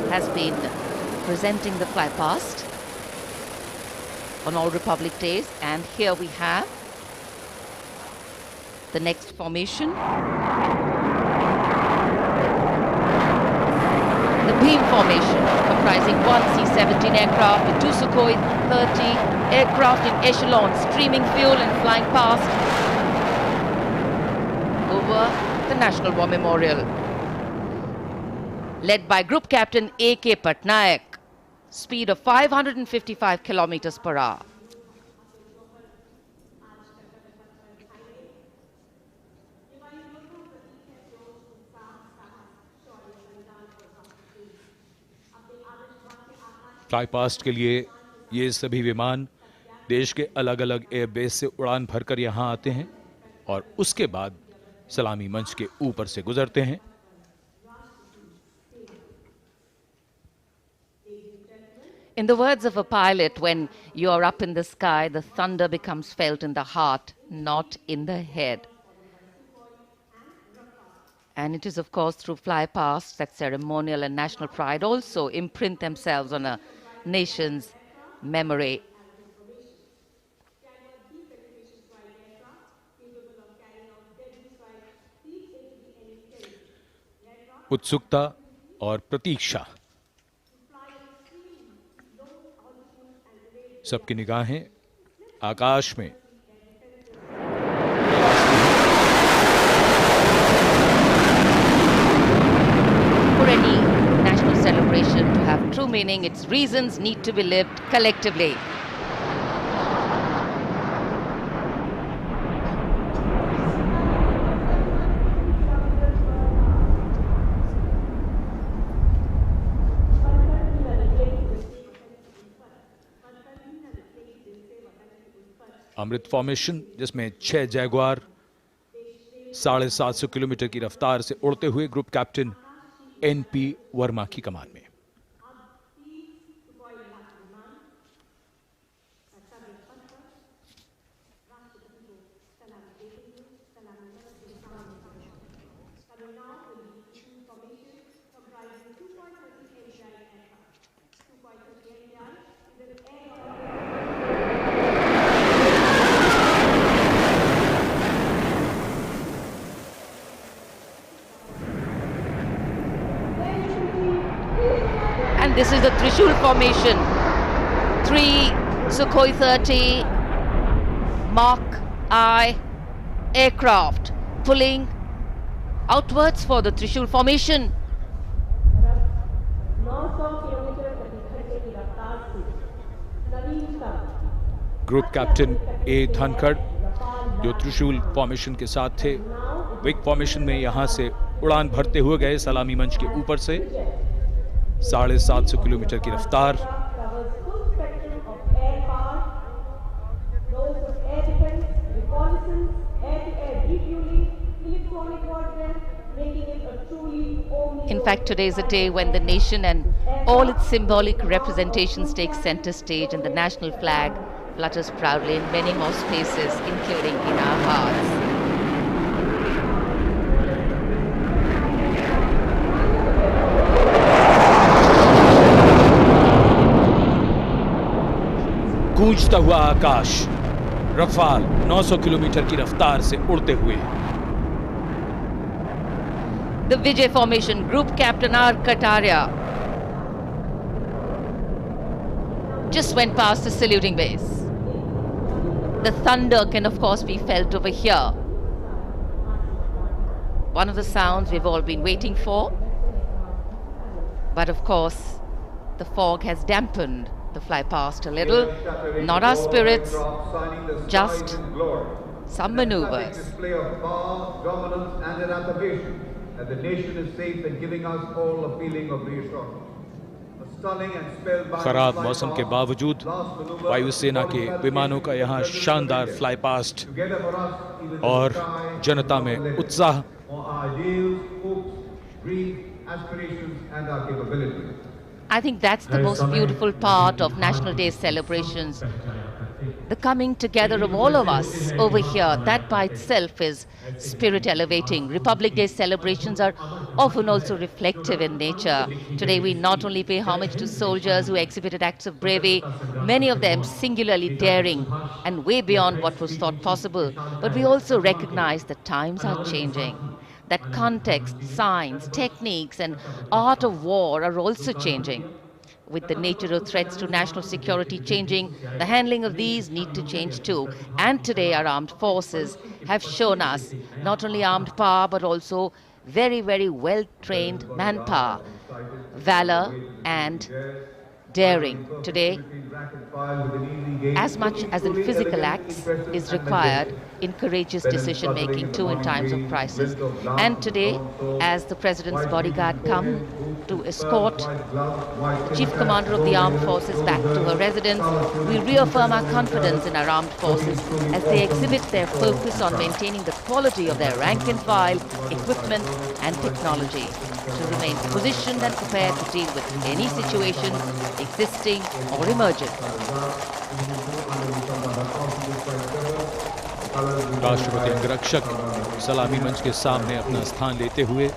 has been presenting the fly past on all Republic Days, and here we have the next formation. The beam formation, comprising 1 C-17 aircraft with 2 Sukhoi 30 aircraft in echelon, streaming fuel and flying past over the National War Memorial. Led by Group Captain A.K. Patnaik, speed of 555 kilometers per hour. Fly past के लिए ये सभी विमान देश के अलग अलग airbase से उड़ान भरकर यहाँ आते हैं और उसके बाद सलामी मंच के ऊपर से गुजरते हैं। In the words of a pilot, when you are up in the sky, the thunder becomes felt in the heart, not in the head. And it is, of course, through fly past that ceremonial and national pride also imprint themselves on a nation's memory. उत्सुकता और प्रतीक्षा, सबकी निगाहें आकाश में। For any national celebration to have true meaning, its reasons need to be lived collectively. Amrit formation, जिसमें 6 Jaguar 750 kilometre की रफ्तार से उड़ते हुए ग्रुप कैप्टन NP वर्मा की कमान में। This is the Trishul formation. 3 Sukhoi 30 Mark I aircraft pulling outwards for the Trishul formation. Group captain A Dhankhar, जो त्रिशूल फॉर्मेशन के साथ थे, विक फॉर्मेशन में यहां से उड़ान भरते हुए गए सलामी मंच के ऊपर से। 750 किलोमीटर की रफ्तार। In fact, today is a day when the nation and all its symbolic representations take center stage, and the national flag flutters proudly in many more spaces, including in our hearts. गूंजता हुआ आकाश, Rafale 900 kilometre की रफ्तार से उड़ते हुए। The Vijay formation, Group Captain R. Kataria just went past the saluting base. The thunder can of course be felt over here. One of the sounds we've all been waiting for. But of course, the fog has dampened the fly past a little. Not our spirits, just some maneuvers. Display of power, dominance and an application that the nation is safe and giving us all a feeling of reassurance. खराब मौसम के बावजूद वायुसेना के विमानों का यहाँ शानदार फ्लाई पास्ट और जनता में उत्साह। I think that's the most beautiful part of National Day celebrations. The coming together of all of us over here, that by itself is spirit elevating. Republic Day celebrations are often also reflective in nature. Today we not only pay homage to soldiers who exhibited acts of bravery, many of them singularly daring and way beyond what was thought possible, but we also recognize that times are changing. That context, science, techniques and art of war are also changing. With the nature of threats to national security changing, the handling of these need to change too. And today our armed forces have shown us not only armed power but also very, very well-trained manpower, valor and daring. Today, as much as in physical acts is required in courageous decision-making too in times of crisis. And today, as the President's bodyguard come to escort the Chief Commander of the Armed Forces back to her residence, we reaffirm our confidence in our armed forces as they exhibit their focus on maintaining the quality of their rank and file, equipment and technology to remain positioned and prepared to deal with any situation existing or emerging. राष्ट्रपति अंगरक्षक सलामी मंच के सामने अपना स्थान लेते हुए